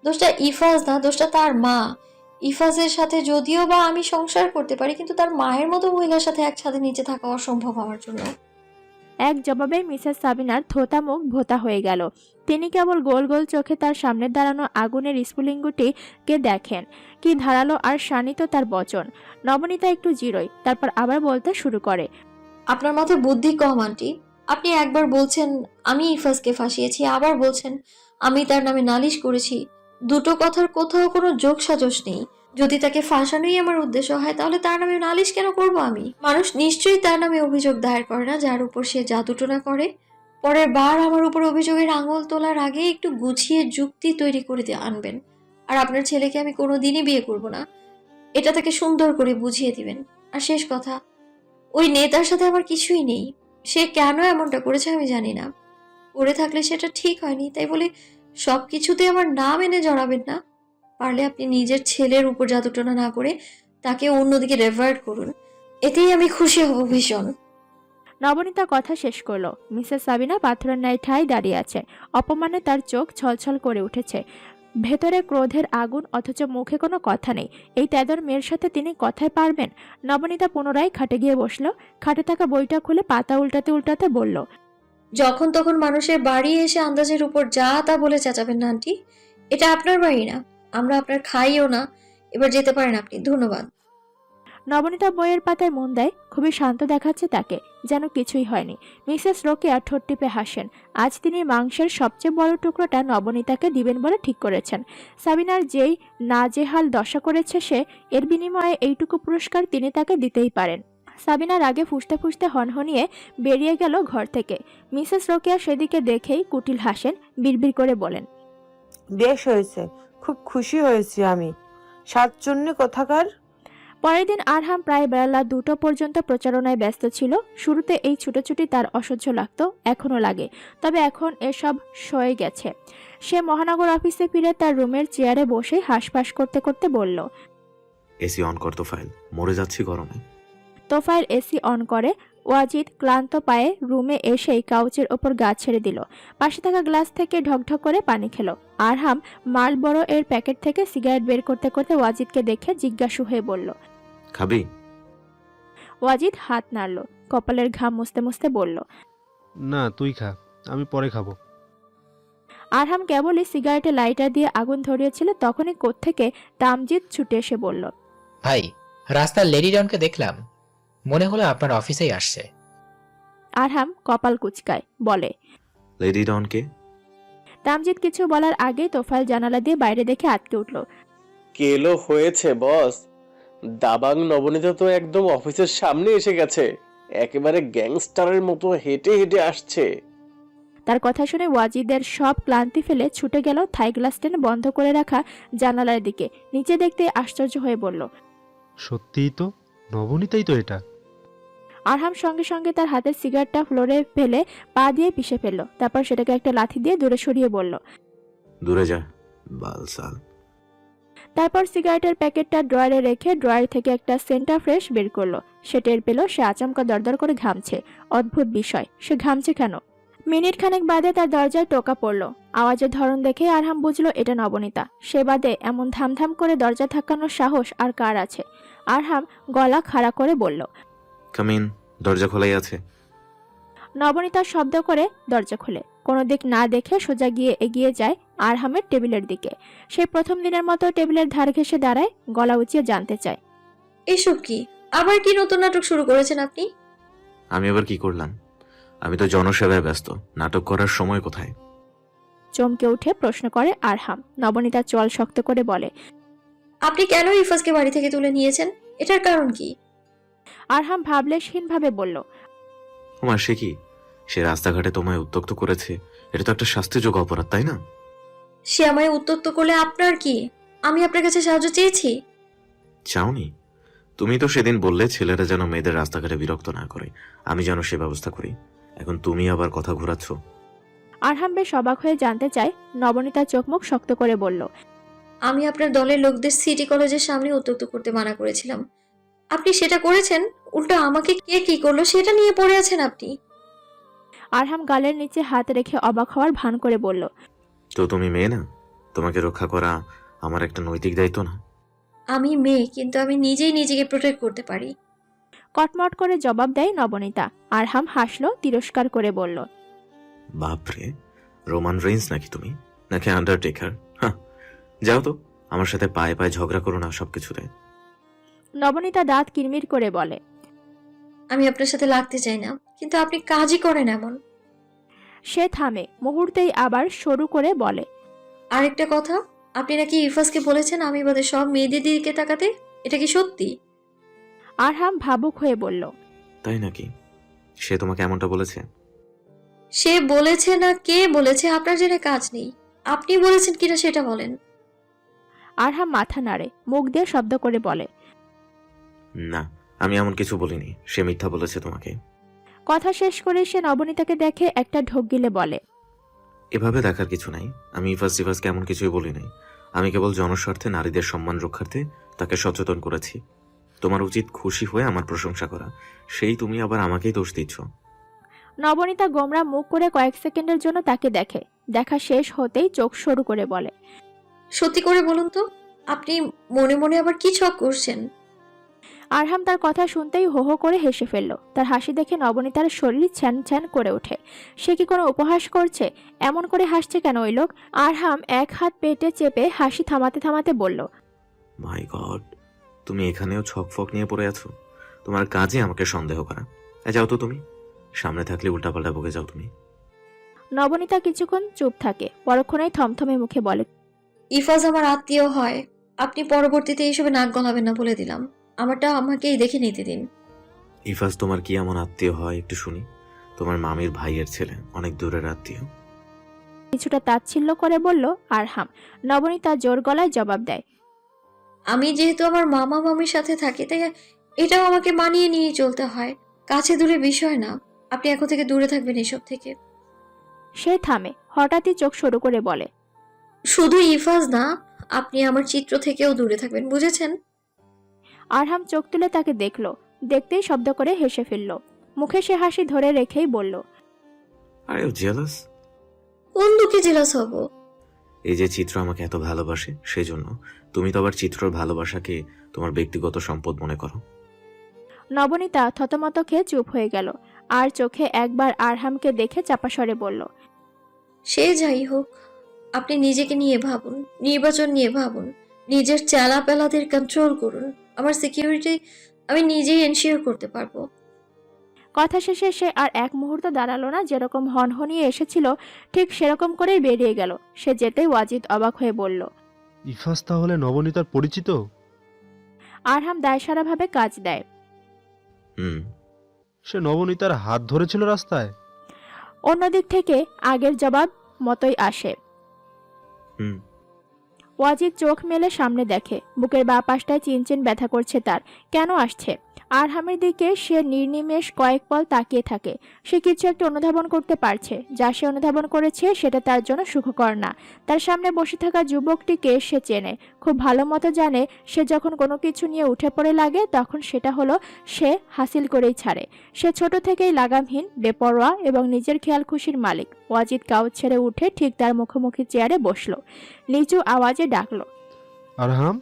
দোষটা ইফাজ না, দোষটা তার মা। ইফাজের সাথে যদিও বা আমি সংসার করতে পারি, কিন্তু তার মায়ের মতো মহিলার সাথে এক ছাদের নিচে থাকা অসম্ভব আমার জন্য। এক জবাবে মিসেস সাবিনার থোতা মুখ ভোতা হয়ে গেল। তিনি কেবল গোল গোল চোখে তার সামনে দাঁড়ানো আগুনের স্ফুলিঙ্গটিকে দেখেন। কি ধারালো আর শানিত তার বচন। নবনীতা একটু জিরোয়, তারপর আবার বলতে শুরু করে, আপনার মাথায় বুদ্ধি কম আন্টি। আপনি একবার বলছেন আমি ইফাজকে ফাঁসিয়েছি, আবার বলছেন আমি তার নামে নালিশ করেছি। দুটো কথার কোথাও কোনো যোগ সাজস নেই। যদি তাকে ফাঁসানোই আমার উদ্দেশ্য হয় তাহলে তার নামে নালিশ কেন করব আমি? মানুষ নিশ্চয়ই তার নামে অভিযোগ দায়ের করে না যার উপর সে জাদুটোনা করে। পরের বার আমার উপর অভিযোগের আঙুল তোলার আগে একটু গুছিয়ে যুক্তি তৈরি করে দিয়ে আনবেন। আর আপনার ছেলেকে আমি কোনোদিনই বিয়ে করব না, এটা তাকে সুন্দর করে বুঝিয়ে দিবেন। আর শেষ কথা, ওই নেতার সাথে আমার কিছুই নেই। সে কেন এমনটা করেছে আমি জানি না। করে থাকলে সেটা ঠিক হয়নি তাই বলে সবকিছুতে আমার নাম এনে জড়াবেন না। পারলে আপনি নিজের ছেলের উপর জাদুটনা না করে তাকে অন্যদিকে রেভার্ট করুন, এতেই আমি খুশি হব ভীষণ। নবনীতা কথা শেষ করলো। মিসেস সাবিনা পাথরের ন্যায় ঠায় দাঁড়িয়ে আছে। অপমানে তার চোখ ছলছল করে উঠেছে। ভেতরে ক্রোধের আগুন, অথচ মুখে কোনো কথা নেই। এই তেদর মেয়ের সাথে তিনি কথায় পারবেন? নবনীতা পুনরায় খাটে গিয়ে বসলো। খাটে থাকা বইটা খুলে পাতা উল্টাতে উল্টাতে বলল, যখন তখন মানুষের বাড়ি এসে আন্দাজের উপর যা তা বলে চেঁচাবেন না আন্টি। এটা আপনার বাড়ি না, আমরা আপনার খাইও না। এবার যেতে পারেন আপনি, ধন্যবাদ। নবনীতা বইয়ের পাতায় মন দেয়। খুবই শান্ত দেখাচ্ছে তাকে, যেন কিছুই হয়নি। মিসেস রোকেয়া ঠোঁট টিপে হাসেন। আজ তিনি মাংসের সবচেয়ে বড় টুকরোটা নবনীতাকে দিবেন বলে ঠিক করেছেন। সাবিনার যেই নাজেহাল দশা করেছে সে, এর বিনিময়ে এইটুকু পুরস্কার তিনি তাকে দিতেই পারেন। সাবিনার আগে ফুঁসতে ফুঁসতে হনহনিয়ে বেরিয়ে গেল ঘর থেকে। মিসেস রোকেয়া সেদিকে দেখেই কুটিল হাসেন, বিড়বিড় করে বলেন, বেশ হয়েছে, খুব খুশি হয়েছি আমি। সাতচন্নি কোথাকার। পরের দিন আরহাম প্রায় বেলা 2টো পর্যন্ত প্রচারণায় ব্যস্ত ছিল। শুরুতে এই ছুটোছুটি তার অসহ্য লাগতো, এখনও লাগে, তবে এখন এসব সয়ে গেছে। সে মহানগর অফিসে ফিরে তার রুমের চেয়ারে বসে হাঁসফাঁস করতে করতে বলল, এসি অন কর তোফাইল, মরে যাচ্ছি গরমে। তোফায়েল এসি অন করে। ওয়াজিদ ক্লান্ত পায়ে রুমে এসেই কাউচের ওপর গা ছেড়ে দিল। পাশে থাকা গ্লাস থেকে ঢকঢক করে পানি খেলো। আরহাম মালবড়ো এর প্যাকেট থেকে সিগারেট বের করতে করতে ওয়াজিদকে দেখে জিজ্ঞাসু হয়ে বলল, খাবি? ওয়াজিদ হাত নাড়ল, কপালের ঘাম মুছতে মুছতে বলল, না তুই খা, আমি পরে খাবো। আরহাম কেবলই সিগারেটে লাইটার দিয়ে আগুন ধরিয়েছিল, তখনই কোত্থেকে তামজিদ ছুটে এসে বলল, ভাই, রাস্তার লেডি ডনকে দেখলাম, মনে হলো আপনার অফিসেই আসছে। আরহাম কপাল কুচকায়, বলে, লেডি ডনকে? তামজিদ কিছু বলার আগেই তোফায়েল জানালা দিয়ে বাইরে দেখে আটকে উঠল। কেলো হয়েছে বস, দাবাং নবনীতা তো একদম অফিসের সামনে এসে গেছে, একেবারে গ্যাংস্টারের মতো হেঁটে হেঁটে আসছে। তার কথা শুনে ওয়াজিদের সব ক্লান্তি ফেলে ছুটে গেল থাই গ্লাস টেনে বন্ধ করে রাখা জানালার দিকে। নিচে দেখতে আশ্চর্য হয়ে বলল, সত্যিই তো, নবনীতাই তো এটা। আরহাম সঙ্গে সঙ্গে তার হাতের সিগারেটটা ফ্লোরে ফেলে পা দিয়ে পিষে ফেলল। তারপর সেটাকে একটা লাথি দিয়ে দূরে সরিয়ে বলল, দূরে যা বালসাল। তারপর সিগারেটের প্যাকেটটা ড্রয়ারে রেখে ড্রয়ার থেকে একটা সেন্টার ফ্রেশ বের করলো। সে টের পেল সে আচমকা দরদর করে ঘামছে। অদ্ভুত বিষয়, সে ঘামছে কেন? মিনিট খানেক বাদে তার দরজায় টোকা পড়লো। আওয়াজের ধরন দেখে আরহাম বুঝলো এটা নবনীতা। সে বাদে এমন ধামধাম করে দরজা ধাক্কানোর সাহস আর কার আছে? আরহাম গলা খাড়া করে বলল, কামিন, দরজা খোলাই আছে। নবনীতা শব্দ করে দরজা খুলে কোনো দিক না দেখে সোজা গিয়ে এগিয়ে যায় আরহামের টেবিলের দিকে। সে প্রথম দিনের মতো টেবিলের ধার ঘেঁষে দাঁড়ায়, গলা উঁচিয়ে জানতে চায়, এইসব কি? আবার কি নতুন নাটক শুরু করেছেন আপনি? আমি আবার কি করলাম? আমি তো জনসেবায় ব্যস্ত, নাটক করার সময় কোথায়? চমকে উঠে প্রশ্ন করে আরহাম। নবনীতা চল শক্ত করে বলে, আপনি কেন ইফাজকে বাড়ি থেকে তুলে নিয়েছেন? এটার কারণ কি? আরহাম ভাবলেশহীনভাবে বলল, তোমার সে কি? সে রাস্তাঘাটে তোমায় উত্ত্যক্ত করেছে, এটা তো একটা শাস্তিযোগ্য অপরাধ, তাই না? সে আমায় উত্ত্যক্ত করলে আপনার কি? আমি আপনার কাছে সাহায্য চেয়েছি? চাওনি? তুমি তো সেদিন বললে ছেলেরা যেন মেয়েদের রাস্তাঘাটে বিরক্ত না করে, আমি যেন সে ব্যবস্থা করি। এখন তুমি আবার কথা ঘোরাচ্ছ। আরহাম বেশ অবাক হয়ে জানতে চায়। নবনীতা চোখ মুখ শক্ত করে বলল, আমি আপনার দলের লোকদের সিটি কলেজের সামনে উত্ত্যক্ত করতে মানা করেছিলাম, আপনি সেটা করেছেন। উল্টো আমাকে কে কি করলো সেটা নিয়ে পড়ে আছেন আপনি। আরহাম গালের নিচে হাত রেখে অবাক হওয়ার ভান করে বলল, তো তুমি মেয়ে না? তোমাকে রক্ষা করা আমার একটা নৈতিক দায়িত্ব না? আমি মেয়ে, কিন্তু আমি নিজেই নিজেকে প্রোটেক্ট করতে পারি। কটমট করে জবাব দেয় নবনীতা। আরহাম হাসলো, তিরস্কার করে বলল, বাপরে, রোমান রেঞ্জ নাকি তুমি, নাকি আন্ডারটেকার? যাও তো, আমার সাথে পায়ে পায়ে ঝগড়া করো না সবকিছুতে। নবনীতা দাঁত কিরমির করে বলে, আমি আপনার সাথে লাগতে চাই না, কিন্তু আপনি কাজই করেন এমন। সে থামে, মুহূর্তেই আবার শুরু করে বলে, আরেকটা কথা, আপনি নাকি ইফাজকে বলেছেন আমি বাদে সব মেয়েদের দিকে তাকাতে? এটা কি সত্যি? আরহাম ভাবুক হয়ে বলল, তাই নাকি? সে তোমাকে এমনটা বলেছে? সে বলেছে না কে বলেছে আপনার জেনে কাজ নেই। আপনি বলেছেন কিনা সেটা বলেন। আরহাম মাথা নাড়ে, মুখ দিয়ে শব্দ করে বলে, না, আমি এমন কিছু বলিনি। সে মিথ্যা বলেছে তোমাকে। কথা শেষ করে সে নবনীতাকে দেখে একটা ঢোক গিলে বলে, এভাবে দেখার কিছু নাই। আমি ইফাজকে এমন কিছুই বলি নাই। আমি কেবল জনস্বার্থে নারীদের সম্মান রক্ষার্থে তাকে সচেতন করেছি। তোমার উচিত খুশি হয়ে আমার প্রশংসা করা, সেই তুমি আবার আমাকেই দোষ দিচ্ছ। নবনীতা গোমরা মুখ করে কয়েক সেকেন্ডের জন্য তাকে দেখে, দেখা শেষ হতেই চোখ সরু করে বলে, সত্যি করে বলুন তো, আপনি মনে মনে আবার কি ছক করছেন? আরহাম তার কথা শুনতেই হো হো করে হেসে ফেলল। তার হাসি দেখে নবনীতার শরীর ছ্যান ছ্যান করে ওঠে। সে কি কোনো উপহাস করছে? এমন করে হাসছে কেন ওই লোক? আরহাম এক হাত পেটে চেপে হাসি থামাতে থামাতে বলল, মাই গড, তুমি এখানেও ছকফক নিয়ে পড়ে আছো। তোমার কাজে আমাকে সন্দেহ করা। যাও তো তুমি, সামনে থাকলে উল্টাপাল্টা বকে যাও তুমি। নবনীতা কিছুক্ষণ চুপ থাকে, পরক্ষণেই থমথমে মুখে বলে, ইফাজ আমার আত্মীয় হয়। আপনি পরবর্তীতে এইসবে নাক গলাবেন না বলে দিলাম। আমারটা আমাকেই দেখে নিতে দিন। ইফাজ তোমার কি এমন আত্মীয় হয় একটু শুনি? তোমার মামির ভাইয়ের ছেলে, অনেক দূরের আত্মীয়। কিছুটা তাচ্ছিল্য করে বলল আরহাম। নবনীতা জোর গলায় জবাব দেয়, আমি যেহেতু আমার মামা মামির সাথে থাকি, তাই এটাও আমাকে মানিয়ে নিয়ে চলতে হয়। কাছে দূরে বিষয় না। আপনি এখন থেকে দূরে থাকবেন এসব থেকে। সে থামে, হঠাৎই চোখ সরু করে বলে, শুধু ইফাজ না, আপনি আমার চিত্র থেকেও দূরে থাকবেন, বুঝেছেন? আরহাম চোখ তুলে তাকে দেখল, দেখতেই শব্দ করে হেসে ফেলল। মুখে সে হাসি ধরে রেখেই বলল, আরে জেলাস? কোন দুঃখে জেলাস হব? এই যে চিত্র আমাকে এত ভালোবাসে সেজন্য। তুমি তো আবার চিত্রর ভালোবাসাকে তোমার ব্যক্তিগত সম্পদ মনে করো। নবনীতা থতমত খেয়ে চুপ হয়ে গেল, আর চোখে একবার আরহামকে দেখে চাপা স্বরে বলল, সে যাই হোক, আপনি নিজেকে নিয়ে ভাবুন, নির্বাচন নিয়ে ভাবুন, নিজের চালাপেলাদের কন্ট্রোল করুন। আমার সিকিউরিটি আমি নিজেই এনশিওর করতে পারবো। কথা শেষে সে আর এক মুহূর্ত দাঁড়ালো না। যেরকম হনহনিয়ে এসেছিল ঠিক সেরকম করেই বেরিয়ে গেল। সে যেতেই ওয়াজিদ অবাক হয়ে বলল, ইফাজ তাহলে নবনীতার পরিচিত? আরহাম দায়সারাভাবে কাজ দেয়। হুম। সে নবনীতার হাত ধরেছিল রাস্তায়? অন্যদিক থেকে আগের জবাব মতোই আসে। হুম। ওয়াজিদ চোখ মেলে সামনে দেখে, বুকের বাঁ পাশটায় চিনচিন ব্যথা করছে তার। কেন আসছে? আরহামের দিকে সে নির্নিমেষ কয়েক পল তাকিয়ে থাকে। সে কিছু একটা অনুধাবন করতে পারছে। যা সে অনুধাবন করেছে সেটা তার জন্য সুখকর না। তার সামনে বসে থাকা যুবকটিকে সে চেনে, খুব ভালো মতো জানে। সে যখন কোনো কিছু নিয়ে উঠে পড়ে লাগে তখন সেটা হলো সে হাসিল করেই ছাড়ে। সে ছোট থেকেই লাগামহীন, বেপরোয়া এবং নিজের খেয়াল খুশির মালিক। ওয়াজিদ কাউচ ছেড়ে উঠে ঠিক তার মুখোমুখি চেয়ারে বসলো। নিচু আওয়াজে ডাকলো, আরহাম।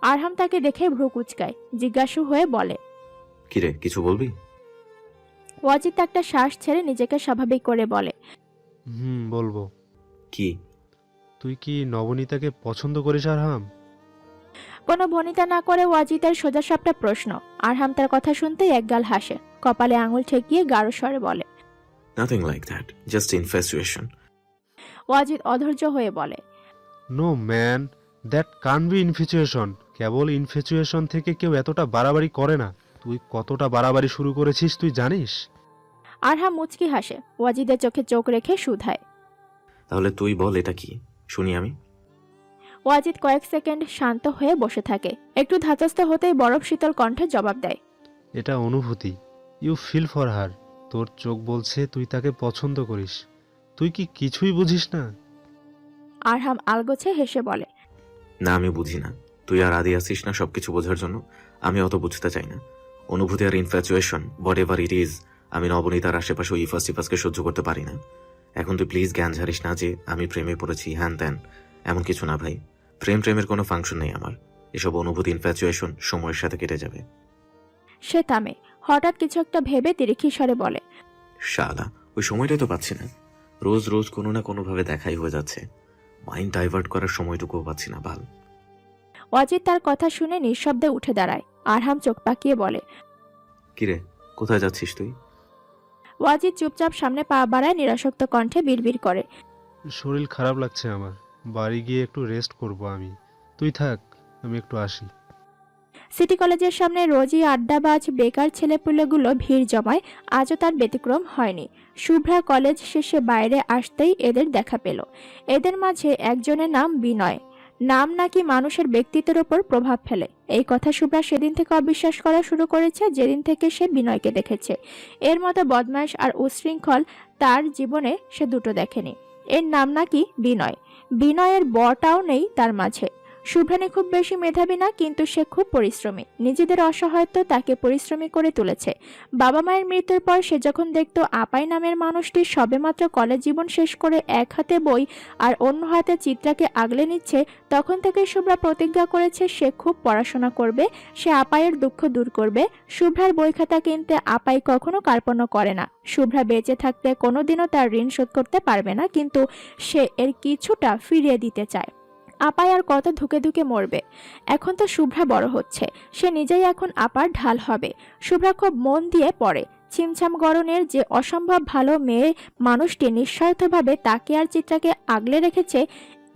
আরহাম তাকে দেখে ভ্রু কুচকায়, জিজ্ঞাসু হয়ে বলে, কিরে, কিছু বলবি? ওয়াজিদ একটা শ্বাস ছেড়ে নিজেকে স্বাভাবিক করে বলে, বলবো। কি? তুই কি নবনীতাকে পছন্দ করিস আরহাম? কোনো ভনিতা না করে ওয়াজিদের সোজাসাপটা প্রশ্ন। আরহাম তার কথা শুনতেই একগাল হাসে, কপালে আঙুল ঠেকিয়ে গাঢ় স্বরে বলে, nothing like that, just infatuation. Wajid অধৈর্য হয়ে বলে, no man, that can't be infatuation. কেবল ইনফ্যাচুয়েশন থেকে কেউ এতটা বাড়াবাড়ি করে না। তুই কতটা বাড়াবাড়ি শুরু করেছিস তুই জানিস? আরহাম মুচকি হাসে, ওয়াজিদের চোখে চোখ রেখে শুধায়, তাহলে তুই বল এটা কি, শুনি আমি। ওয়াজিদ কয়েক সেকেন্ড শান্ত হয়ে বসে থাকে, একটু ধাতস্থ হতেই বরফ শীতল কণ্ঠে জবাব দেয়, এটা অনুভূতি। You feel for her. তোর চোখ বলছে তুই তাকে পছন্দ করিস। তুই কি কিছুই বুঝিস না? আরহাম আলগোছে হেসে বলে, না, আমি বুঝি না। তুই আর আদি আসিস না সবকিছু বোঝার জন্য। আমি অত বুঝতে চাই না। অনুভূতি আর infatuation, whatever it is, আমি নবনীতার আশেপাশে ওই ইফাসকে সহ্য করতে পারি না। এখন তুই প্লিজ জ্ঞান ঝাড়িস না যে আমি প্রেমে পড়েছি হ্যান ত্যান, এমন কিছু না ভাই। প্রেমের কোনো ফাংশন নেই আমার। এসব অনুভূতি, ইনফ্যাচুয়েশন সময়ের সাথে কেটে যাবে। সে থামে, হঠাৎ কিছু একটা ভেবে তিরিক্ষি স্বরে বলে, শালা, ওই সময়টাই তো পাচ্ছি না। রোজ রোজ কোনো না কোনোভাবে দেখাই হয়ে যাচ্ছে। মাইন্ড ডাইভার্ট করার সময়টুকুও পাচ্ছি না বাল। ওয়াজিদ তার কথা শুনে নিঃশব্দে উঠে দাঁড়ায়। আরহাম চোখ পাকিয়ে বলে, কিরে, কোথায় যাচ্ছিস তুই? ওয়াজিদ চুপচাপ সামনে পা বাড়ায়, নিরাসক্ত কণ্ঠে বিড়বিড় করে, শরীর খারাপ লাগছে আমার। বাড়ি গিয়ে একটু রেস্ট করব আমি। তুই থাক, আমি একটু আসি। সিটি কলেজের সামনে রোজই আড্ডাবাজ বেকার ছেলেপুলেগুলো ভিড় জমায়, আজও তার ব্যতিক্রম হয়নি। শুভ্রা কলেজ শেষে বাইরে আসতেই এদের দেখা পেল। এদের মাঝে একজনের নাম বিনয়। নাম নাকি মানুষের ব্যক্তিত্বের ওপর প্রভাব ফেলে, এই কথা শুভ্রা সেদিন থেকে অবিশ্বাস করা শুরু করেছে যেদিন থেকে সে বিনয়কে দেখেছে। এর মতো বদমাইশ আর উচ্ছৃঙ্খল তার জীবনে সে দুটো দেখেনি। এর নাম নাকি বিনয়। বিনয়ের বটাও নেই তার মাঝে। শুভ্রানী খুব বেশি মেধাবী না, কিন্তু সে খুব পরিশ্রমী। নিজেদের অসহায়ত্ব তাকে পরিশ্রমী করে তুলেছে। বাবা মায়ের মৃত্যুর পর সে যখন দেখত আপাই নামের মানুষটি সবেমাত্র কলেজ জীবন শেষ করে এক হাতে বই আর অন্য হাতে চিত্রাকে আগলে নিচ্ছে, তখন থেকে শুভ্রা প্রতিজ্ঞা করেছে সে খুব পড়াশোনা করবে, সে আপাইয়ের দুঃখ দূর করবে। শুভ্রার বই খাতা কিনতে আপাই কখনো কার্পণ্য করে না। শুভ্রা বেঁচে থাকতে কোনোদিনও তার ঋণ শোধ করতে পারবে না, কিন্তু সে এর কিছুটা ফিরিয়ে দিতে চায়। আপাই আর কত ধুকে ধুকে মরবে। এখন তো শুভ্রা বড় হচ্ছে, সে নিজেই এখন আপার ঢাল হবে। শুভ্রা খুব মন দিয়ে পড়ে। ছিমছাম গড়নের যে অসম্ভব ভালো মেয়ে মানুষটি নিঃস্বার্থভাবে তাকে আর চিত্রাকে আগলে রেখেছে,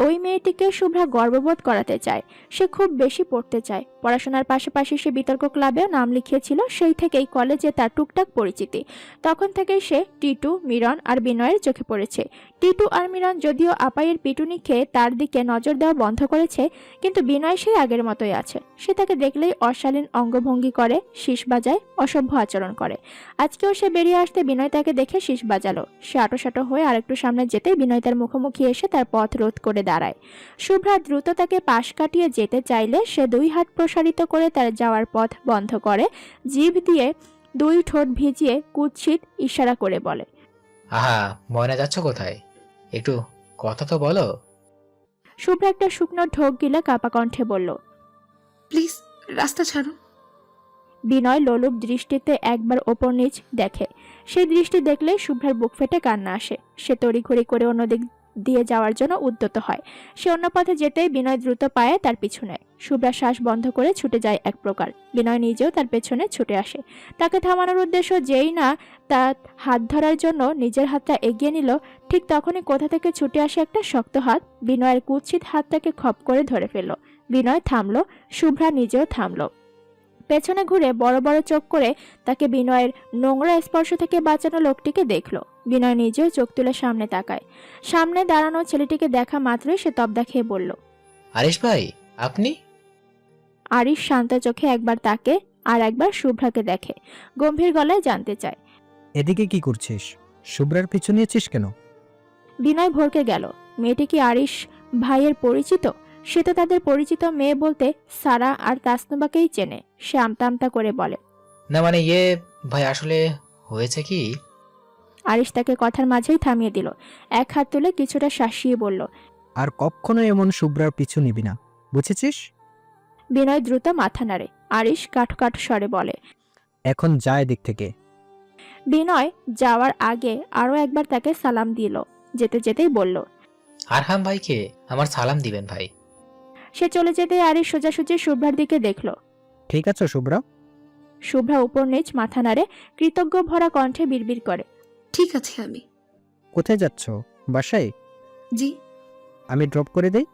ওই মেয়েটিকে শুভ্রা গর্ববোধ করাতে চায়। সে খুব বেশি পড়তে চায়। পড়াশোনার পাশাপাশি সে বিতর্ক ক্লাবেও নাম লিখিয়েছিল। সেই থেকেই কলেজে তার টুকটাক পরিচিতি। তখন থেকেই সে টিটু, মিরন আর বিনয়ের চোখে পড়েছে। টিটু আর মিরন যদিও আপাইয়ের পিটুনি খেয়ে তার দিকে নজর দেওয়া বন্ধ করেছে, কিন্তু বিনয় সেই আগের মতোই আছে। সে তাকে দেখলেই অশালীন অঙ্গভঙ্গি করে, শীষ বাজায়, অসভ্য আচরণ করে। আজকেও সে বেরিয়ে আসতে বিনয় তাকে দেখে শীষ বাজালো। সে আটোসাটো হয়ে আরেকটু সামনে যেতেই বিনয় তার মুখোমুখি এসে তার পথ রোধ করে দাঁড়ায়। শুভ্রা দ্রুত তাকে পাশ কাটিয়ে যেতে চাইলে সে দুই হাত প্রসারিত করে তার যাওয়ার পথ বন্ধ করে, জিভ দিয়ে দুই ঠোঁট ভিজিয়ে কুৎসিত ইশারা করে বলে, আহা, ময়না যাচ্ছ কোথায়? একটু কথা তো বলো। শুভ্রা একটা শুকনো ঢোক গিলে কাপা কণ্ঠে বলল, প্লিজ রাস্তা ছাড়ুন। বিনয় লোলুপ দৃষ্টিতে একবার ওপর নিচ দেখে। সেই দৃষ্টি দেখলে শুভ্রার বুক ফেটে কান্না আসে। সে তড়িঘড়ি করে অন্যদিক দিয়ে যাওয়ার জন্য উদ্যত হয়। সে অন্য পথে যেতেই বিনয় দ্রুত পায়ে তার পিছু নেয়। শুভ্রা শ্বাস বন্ধ করে ছুটে যায় এক প্রকার। বিনয় নিজেও তার পেছনে ছুটে আসে। তাকে থামানোর উদ্দেশ্য যেই না তার হাত ধরার জন্য নিজের হাতটা এগিয়ে নিল, ঠিক তখনই কোথা থেকে ছুটে আসে একটা শক্ত হাত বিনয়ের কুৎসিত হাতটাকে খপ করে ধরে ফেলল। বিনয় থামলো, শুভ্রা নিজেও থামলো। পেছনে ঘুরে বড় বড় চোখ করে তাকে বিনয়ের নোংরা স্পর্শ থেকে বাঁচানো লোকটিকে দেখল। বিনয় নিজেও চোখ তুলে সামনে তাকায়। সামনে দাঁড়ানো ছেলেটিকে দেখা মাত্রই সে তবদা খেয়ে বলল, আরিশ ভাই, আপনি? আরিশ শান্ত চোখে একবার তাকে আর একবার শুভ্রাকে দেখে, গম্ভীর গলায় জানতে চায়, এদিকে কি করছিস? শুভ্রার পিছু নিয়েছিস কেন? বিনয় ভরকে গেল। মেয়েটি কি আরিশ ভাইয়ের পরিচিত? সে তো তাদের পরিচিত মেয়ে বলতে সারা আর তাসনুবাকেই চেনে। সে আমতা আমতা করে বলে, না মানে ভাই, আসলে হয়েছে কি? আরিশ তাকে কথার মাঝেই থামিয়ে দিল। এক হাত তুলে কিছুটা শাসিয়ে বলল, আর কখনো এমন শুভ্রার পিছু নিবি না, বুঝেছিস? বিনয় দ্রুত মাথা নাড়ে। আরিশ কাঠো কাঠো স্বরে বলে, এখন যা এদিক থেকে। বিনয় যাওয়ার আগে আরো একবার তাকে সালাম দিল। যেতে যেতেই বলল, আরহাম ভাইকে আমার সালাম দিবেন ভাই। সে চলে যেতেই আরিশ সোজাসুজি শুভ্রার দিকে দেখল। ঠিক আছে শুভ্রা? শুভ্রা উপর নিচ মাথা নাড়ে, কৃতজ্ঞ ভরা কণ্ঠে বিড়বিড় করে, ঠিক আছে। আমি কোথায় যাচ্ছ? বাসায়? জি। আমি ড্রপ করে দেই?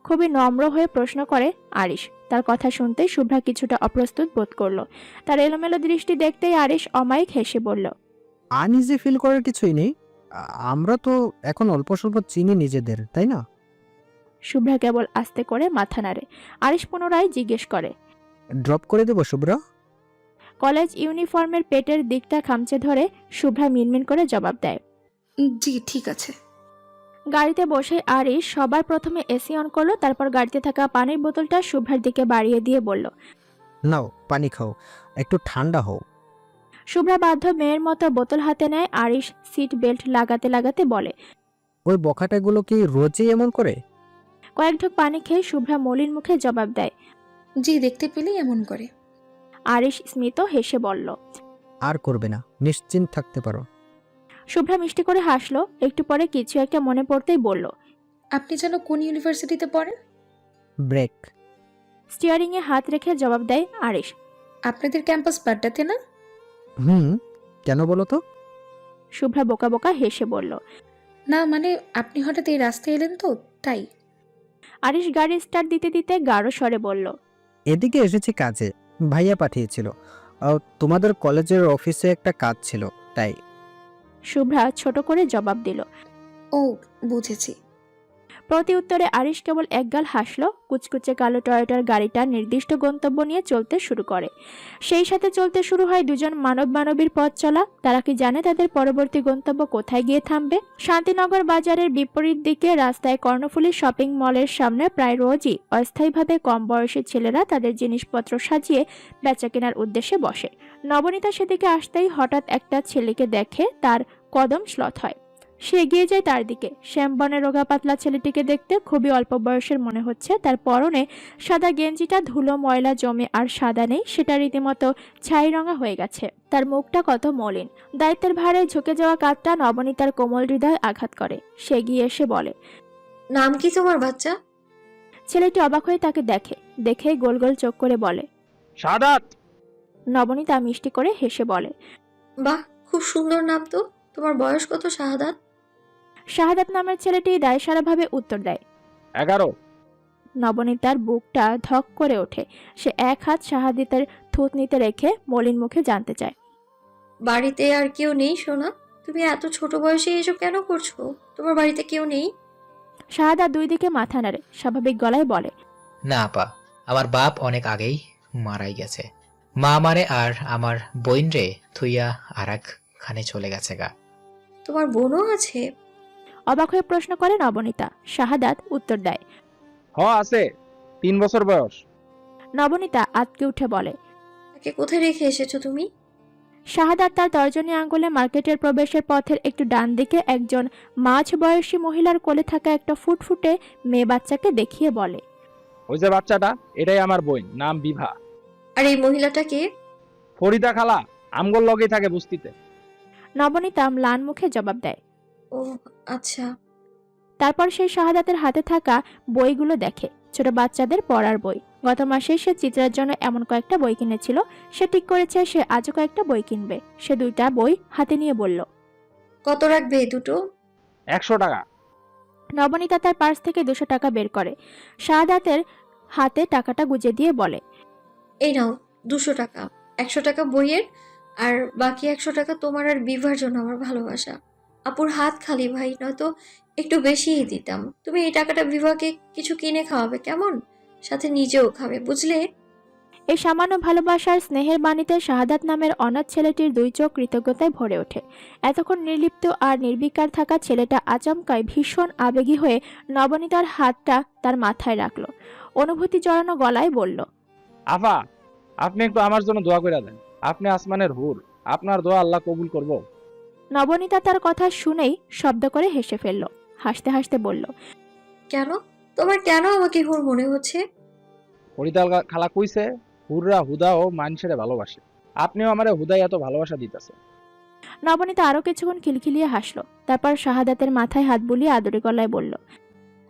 খুবই নম্র হয়ে প্রশ্ন করে আরিশ। তার কথা শুনতেই শুভ্রা কিছুটা অপ্রস্তুত বোধ করল। তার এলোমেলো দৃষ্টি দেখতেই আরিশ অমায়িক হেসে বলল, আনইজি ফিল করার কিছুই নেই। আমরা তো এখন অল্প স্বল্প চিনি নিজেদের, তাই না? শুভ্রা কেবল আস্তে করে মাথা নাড়ে। আরিশ পুনরায় জিজ্ঞেস করে, ড্রপ করে দেবো শুভ্রা? কলেজ ইউনিফর্মের পেটের দিকটা খামচে ধরে শুভ্রা মিনমিন করে জবাব দেয়, জি ঠিক আছে। গাড়িতে বসে আরিশ সবার প্রথমে এসি অন করলো। তারপর গাড়িতে থাকা পানির বোতলটা শুভ্রার দিকে বাড়িয়ে দিয়ে বলল, নাও পানি খাও, একটু ঠান্ডা হও। শুভ্রা বাধ্য মেয়ের মতো বোতল হাতে নেয়। আরিশ সিট বেল্ট লাগাতে লাগাতে বলে, ওই বখাটাগুলো কি রোজই এমন করে? কয়েক ঢোক পানি খেয়ে শুভ্রা মলিন মুখে জবাব দেয়, জি দেখতে পেলেই এমন করে। আরিশ স্মিত হেসে বলল, আর করবে না, নিশ্চিন্ত থাকতে পারো। শুভ্রা মিষ্টি করে হাসলো। একটু পরে কিছু একটা মনে পড়তেই বলল, আপনি যেন কোন ইউনিভার্সিটিতে পড়েন? ব্রেক। স্টিয়ারিং এ হাত রেখে জবাব দেয় আরিশ, আপনাদের ক্যাম্পাস বাড্ডাতে না? হুম, কেন বলো তো? শুভ্রা বোকা বোকা হেসে বলল, না মানে আপনি হঠাৎ এই রাস্তায় এলেন তো তাই। আরিশ গাড়ি স্টার্ট দিতে দিতে গাঢ় স্বরে বলল, এদিকে এসেছি কাজে, ভাইয়া পাঠিয়েছিল। তোমাদের কলেজের অফিসে একটা কাজ ছিল, তাই। শুভ্রা ছোট করে জবাব দিল। ও বুঝেছি। প্রতি উত্তরে আরিশ কেবল একগাল হাসলো। কুচকুচে কালো টয়োটার গাড়িটা নির্দিষ্ট গন্তব্য নিয়ে চলতে শুরু করে। সেই সাথে চলতে শুরু হয় দুজন মানবীর পথ চলা। তারা কি জানে তাদের পরবর্তী গন্তব্য কোথায় গিয়ে থামবে? শান্তিনগর বাজারের বিপরীত দিকে রাস্তায় কর্ণফুলী শপিং মলের সামনে প্রায় রোজই অস্থায়ীভাবে কম বয়সী ছেলেরা তাদের জিনিসপত্র সাজিয়ে বেচা কেনার উদ্দেশ্যে বসে। নবনীতা সেদিকে আসতেই হঠাৎ একটা ছেলেকে দেখে তার কদম শ্লথ হয়। সে এগিয়ে যায় তার দিকে। শ্যামবর্ণের রোগা পাতলা ছেলেটিকে দেখতে খুবই অল্প বয়সের মনে হচ্ছে। তার পরনে সাদা গেঞ্জিটা ধুলো ময়লা জমে আর সাদা নেই, সেটা রীতিমতো ছাই রঙা হয়ে গেছে। তার মুখটা কত মলিন। দায়িত্বের ভারে ঝুঁকে যাওয়া কাঁধটা নবনীতার কোমল হৃদয় আঘাত করে। সে এগিয়ে এসে বলে, নাম কি তোমার বাচ্চা? ছেলেটি অবাক হয়ে তাকে দেখে গোল গোল চোখ করে বলে, শাহাদাত। নবনীতা মিষ্টি করে হেসে বলে, বাহ, খুব সুন্দর নাম তো। তোমার বয়স কত শাহাদাত? শাহাদাত নামের ছেলেটি দায়সারাভাবে উত্তর দেয়, 11। নবনীতার বুকটা ধক করে ওঠে। সে এক হাত শাহাদাতের থুতনিতে রেখে মলিন মুখে জানতে চায়, বাড়িতে আর কেউ নেই সোনা? তুমি এত ছোট বয়সে এসব কেন করছো? তোমার বাড়িতে কেউ নেই? শাহাদাত দুই দিকে মাথা নাড়ে, স্বাভাবিক গলায় বলে, না আপা, আমার বাপ অনেক আগেই মারাই গেছে। মা মারে আর আমার বোন রে থুইয়া আর এক খানে চলে গেছে গা। তোমার বোনও আছে? অবাক হয়ে প্রশ্ন করে নবনীতা। শাহাদাত উত্তর দেয়, আছে, 3 বছর বয়স। নবনীতা আতকে উঠে বলে, তাকে কোথায় রেখে এসেছো তুমি? শাহাদাত তার তর্জনী আঙ্গুলে মার্কেটের প্রবেশের পথের একটু ডান দিকে একজন মাঝ বয়সী মহিলার কোলে থাকা একটা ফুটফুটে মেয়ে বাচ্চাকে দেখিয়ে বলে, ওই যে বাচ্চাটা, এটাই আমার বোন, নাম বিভা। আর এই মহিলাটা কে? ফরিদা খালা, আমগোর লগেই থাকে বস্তিতে। নবনীতা ম্লান মুখে জবাব দেয়। ও আচ্ছা। তারপর সেই শাহাদাতের হাতে থাকা বইগুলো দেখে, ছোট বাচ্চাদের পড়ার বই। গত মাসে সে চিত্রার জন্য এমন কয়েকটা বই কিনেছিল। সে ঠিক করেছে সে আজও কয়েকটা বই কিনবে। সে দুইটা বই হাতে নিয়ে বলল, কত রাখবে এই দুটো? 100 টাকা। নবনীতা তার পার্স থেকে 200 টাকা বের করে শাহাদাতের হাতে টাকাটা গুজে দিয়ে বলে, এই নাও 200 টাকা। 100 টাকা বইয়ের, আর বাকি 100 টাকা তোমার আর বিভার জন্য আমার ভালোবাসা। আপুর হাত খালি ভাই, নয়তো একটু বেশিই দিতাম। তুমি এই টাকাটা বিভাকে কিছু কিনে খাওয়াবে কেমন? সাথে নিজেও খাবে, বুঝলে? এই সামান্য ভালোবাসার স্নেহের বাণীতে শাহাদাত নামের অনাথ ছেলেটির দুই চোখ কৃতজ্ঞতায় ভরে ওঠে। এতক্ষণ নির্লিপ্ত আর নির্বিকার থাকা ছেলেটা আচমকায় ভীষণ আবেগী হয়ে নবনীতার হাতটা তার মাথায় রাখলো। অনুভূতি জড়ানো গলায় বলল, আফা, আপনি একটু আমার জন্য দোয়া করে দেন। আপনি আসমানের হুর, আপনার দোয়া আল্লাহ কবুল করব। নবনীতা তার কথা শুনেই শব্দ করে হেসে ফেলল। হাসতে হাসতে বলল, কেন? তোমার কেন আমাকে হুর মনে হচ্ছে? ফরিদা খালা কইছে, হুররা হুদা ও মানুষের ভালোবাসে। আপনিও আমারে হুদাই এত ভালোবাসা দিতেছে। নবনীতা আরো কিছুক্ষণ খিলখিলিয়ে হাসলো। তারপর শাহাদাতের মাথায় হাত বুলিয়ে আদরে গলায় বলল,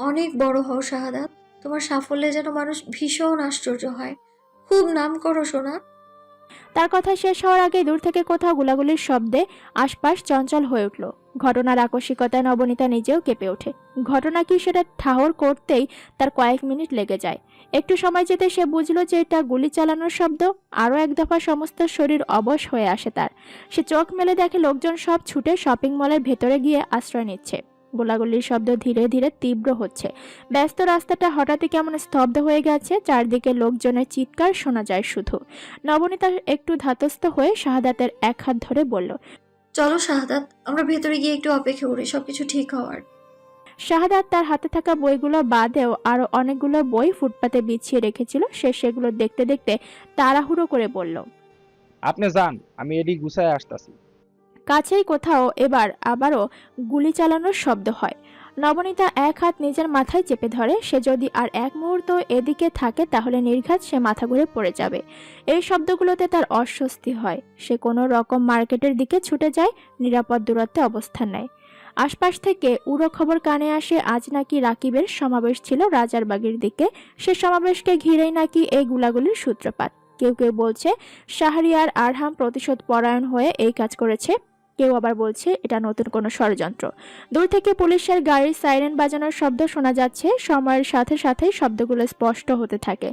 অনেক বড় হও শাহাদাত। তোমার সাফল্যে যেন মানুষ ভীষণ আশ্চর্য হয়। খুব নাম করো সোনা। তার কথা শেষ হওয়ার আগে দূর থেকে কোথাও গোলাগুলির শব্দে আশপাশ চঞ্চল হয়ে উঠল। ঘটনার আকস্মিকতায় নবনীতা নিজেও কেঁপে ওঠে। ঘটনা কি সেটা ঠাহর করতেই তার কয়েক মিনিট লেগে যায়। একটু সময় যেতে সে বুঝলো যে এটা গুলি চালানোর শব্দ। আরও এক দফা সমস্ত শরীর অবশ হয়ে আসে তার। সে চোখ মেলে দেখে লোকজন সব ছুটে শপিং মলের ভেতরে গিয়ে আশ্রয় নিচ্ছে। গোলাগুলির শব্দ ধীরে ধীরে তীব্র হচ্ছে। ব্যস্ত রাস্তাটা হঠাৎই কেমন স্তব্ধ হয়ে গেছে। চারদিকে লোকজনের চিৎকার শোনা যায় শুধু। নবনীতা একটু ধাতস্থ হয়ে শাহাদাতের এক হাত ধরে বলল, চলো শাহাদাত, আমরা ভেতরে গিয়ে একটু অপেক্ষা করি সবকিছু ঠিক হওয়ার। শাহাদাত তার হাতে থাকা বইগুলো বাদেও আরো অনেকগুলো বই ফুটপাতে বিছিয়ে রেখেছিল। সে সেগুলো দেখতে দেখতে তাড়াহুড়ো করে বলল, আপনি যান, আমি এডি গুছায় আসতাছি। কাছেই কোথাও এবার আবারও গুলি চালানোর শব্দ হয়। নবনীতা এক হাত নিজের মাথায় চেপে ধরে। সে যদি আর এক মুহূর্ত এদিকে থাকে তাহলে নির্ঘাত সে মাথা ঘুরে পড়ে যাবে। এই শব্দগুলোতে তার অস্বস্তি হয়। সে কোনো রকম মার্কেটের দিকে ছুটে যায়, নিরাপদ দূরত্বে অবস্থান নেয়। আশপাশ থেকে উড়ো খবর কানে আসে আজ নাকি রাকিবের সমাবেশ ছিল রাজারবাগের দিকে। সে সমাবেশকে ঘিরেই নাকি এই গুলাগুলির সূত্রপাত। কেউ কেউ বলছে শাহরিয়ার আরহাম প্রতিশোধ পরায়ণ হয়ে এই কাজ করেছে। কেউ আবার বলছে এটা নতুন কোনো ষড়যন্ত্র। দূর থেকে পুলিশের গাড়ির সাইরেন বাজানোর শব্দ শোনা যাচ্ছে। সময়ের সাথে সাথেই শব্দগুলো স্পষ্ট হতে থাকে।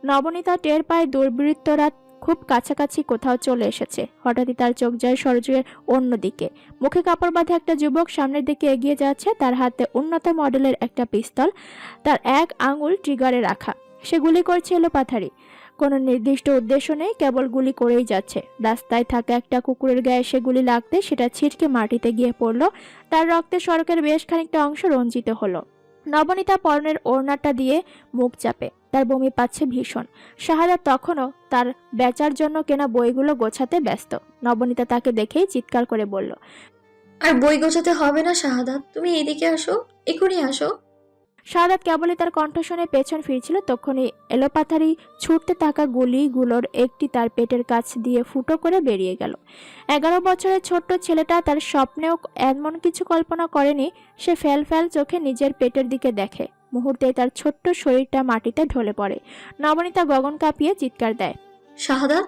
নবনীতা টের পায় দুর্বৃত্তরা খুব কাছাকাছি কোথাও চলে এসেছে। হঠাৎই তার চোখ যায় সরজুয়ের অন্যদিকে। মুখে কাপড় বাঁধা একটা যুবক সামনের দিকে এগিয়ে যাচ্ছে, তার হাতে উন্নত মডেলের একটা পিস্তল, তার এক আঙুল ট্রিগারে রাখা। সে গুলি করছে এলোপাথারি, কোনো নির্দিষ্ট উদ্দেশ্য নেই, কেবল গুলি করেই যাচ্ছে। রাস্তায় থাকা একটা কুকুরের গায়ে সে গুলি লাগতে সেটা ছিটকে মাটিতে গিয়ে পড়ল। তার রক্তে সড়কের বেশ খানিকটা অংশ রঞ্জিত হলো। নবনীতা পরনের ওড়নাটা দিয়ে মুখ চাপে, তার বমি পাচ্ছে ভীষণ। শাহাদাত তখনও তার বেচার জন্য কেনা বইগুলো গোছাতে ব্যস্ত। নবনীতা তাকে দেখেই চিৎকার করে বলল, আর বই গোছাতে হবে না শাহাদাত, তুমি এদিকে আসো, এখনই আসো। শাহাদাত কেবলই তার কণ্ঠ শুনে পেছন ফিরছিল, তখনই এলোপাথারি ছুটতে থাকা গুলিগুলোর একটি তার পেটের কাছ দিয়ে ফুটো করে বেরিয়ে গেল। 11 বছরের ছোট্ট ছেলেটা তার স্বপ্নেও এমন কিছু কল্পনা করেনি। সে ফ্যাল ফ্যাল চোখে নিজের পেটের দিকে দেখে। মুহূর্তেই তার ছোট্ট শরীরটা মাটিতে ঢলে পড়ে। নবনীতা গগন কাঁপিয়ে চিৎকার দেয়, শাহাদাত!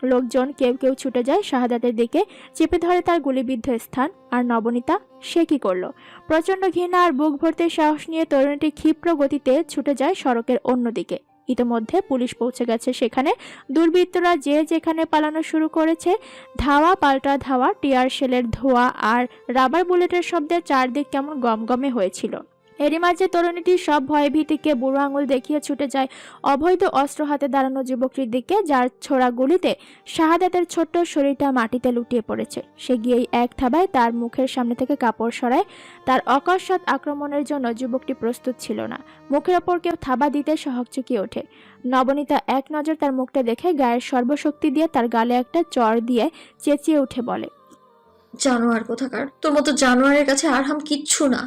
লোকজন কেউ কেউ ছুটে যায় শাহাদাতের দিকে, চেপে ধরে তার গুলিবিদ্ধ স্থান। আর নবনীতা, সে কি করলো? প্রচন্ড ঘৃণা আর বুক ভর্তি সাহস নিয়ে তরুণীটি ক্ষিপ্র গতিতে ছুটে যায় সড়কের অন্যদিকে। ইতোমধ্যে পুলিশ পৌঁছে গেছে সেখানে। দুর্বৃত্তরা যে যেখানে পালানো শুরু করেছে। ধাওয়া পাল্টা ধাওয়া, টিয়ার শেলের ধোঁয়া আর রাবার বুলেটের শব্দে চারদিক কেমন গমগমে হয়েছিল। এরই মাঝে তরুণীটি সব ভয় ভীতিকে বুড়ো আঙুল দেখিয়ে ছুটে যায় অবৈধ অস্ত্র হাতে দাঁড়ানো যুবকটির দিকে, যার ছোড়া গুলিতে শাহাদাতের ছোট্ট শরীরটা মাটিতে লুটিয়ে পড়েছে। সে গিয়েই এক থাবায় তার মুখের সামনে থেকে কাপড় সরায়। তার অকস্মাৎ আক্রমণের জন্য যুবকটি প্রস্তুত ছিল না। মুখের ওপর কেউ থাবা দিতে হকচকিয়ে ওঠে। নবনীতা এক নজর তার মুখটা দেখে গায়ের সর্বশক্তি দিয়ে তার গালে একটা চড় দিয়ে চেঁচিয়ে উঠে বলে, জানোয়ার কোথাকার, তোর মতো জানোয়ারের কাছে আরহাম কিচ্ছু না।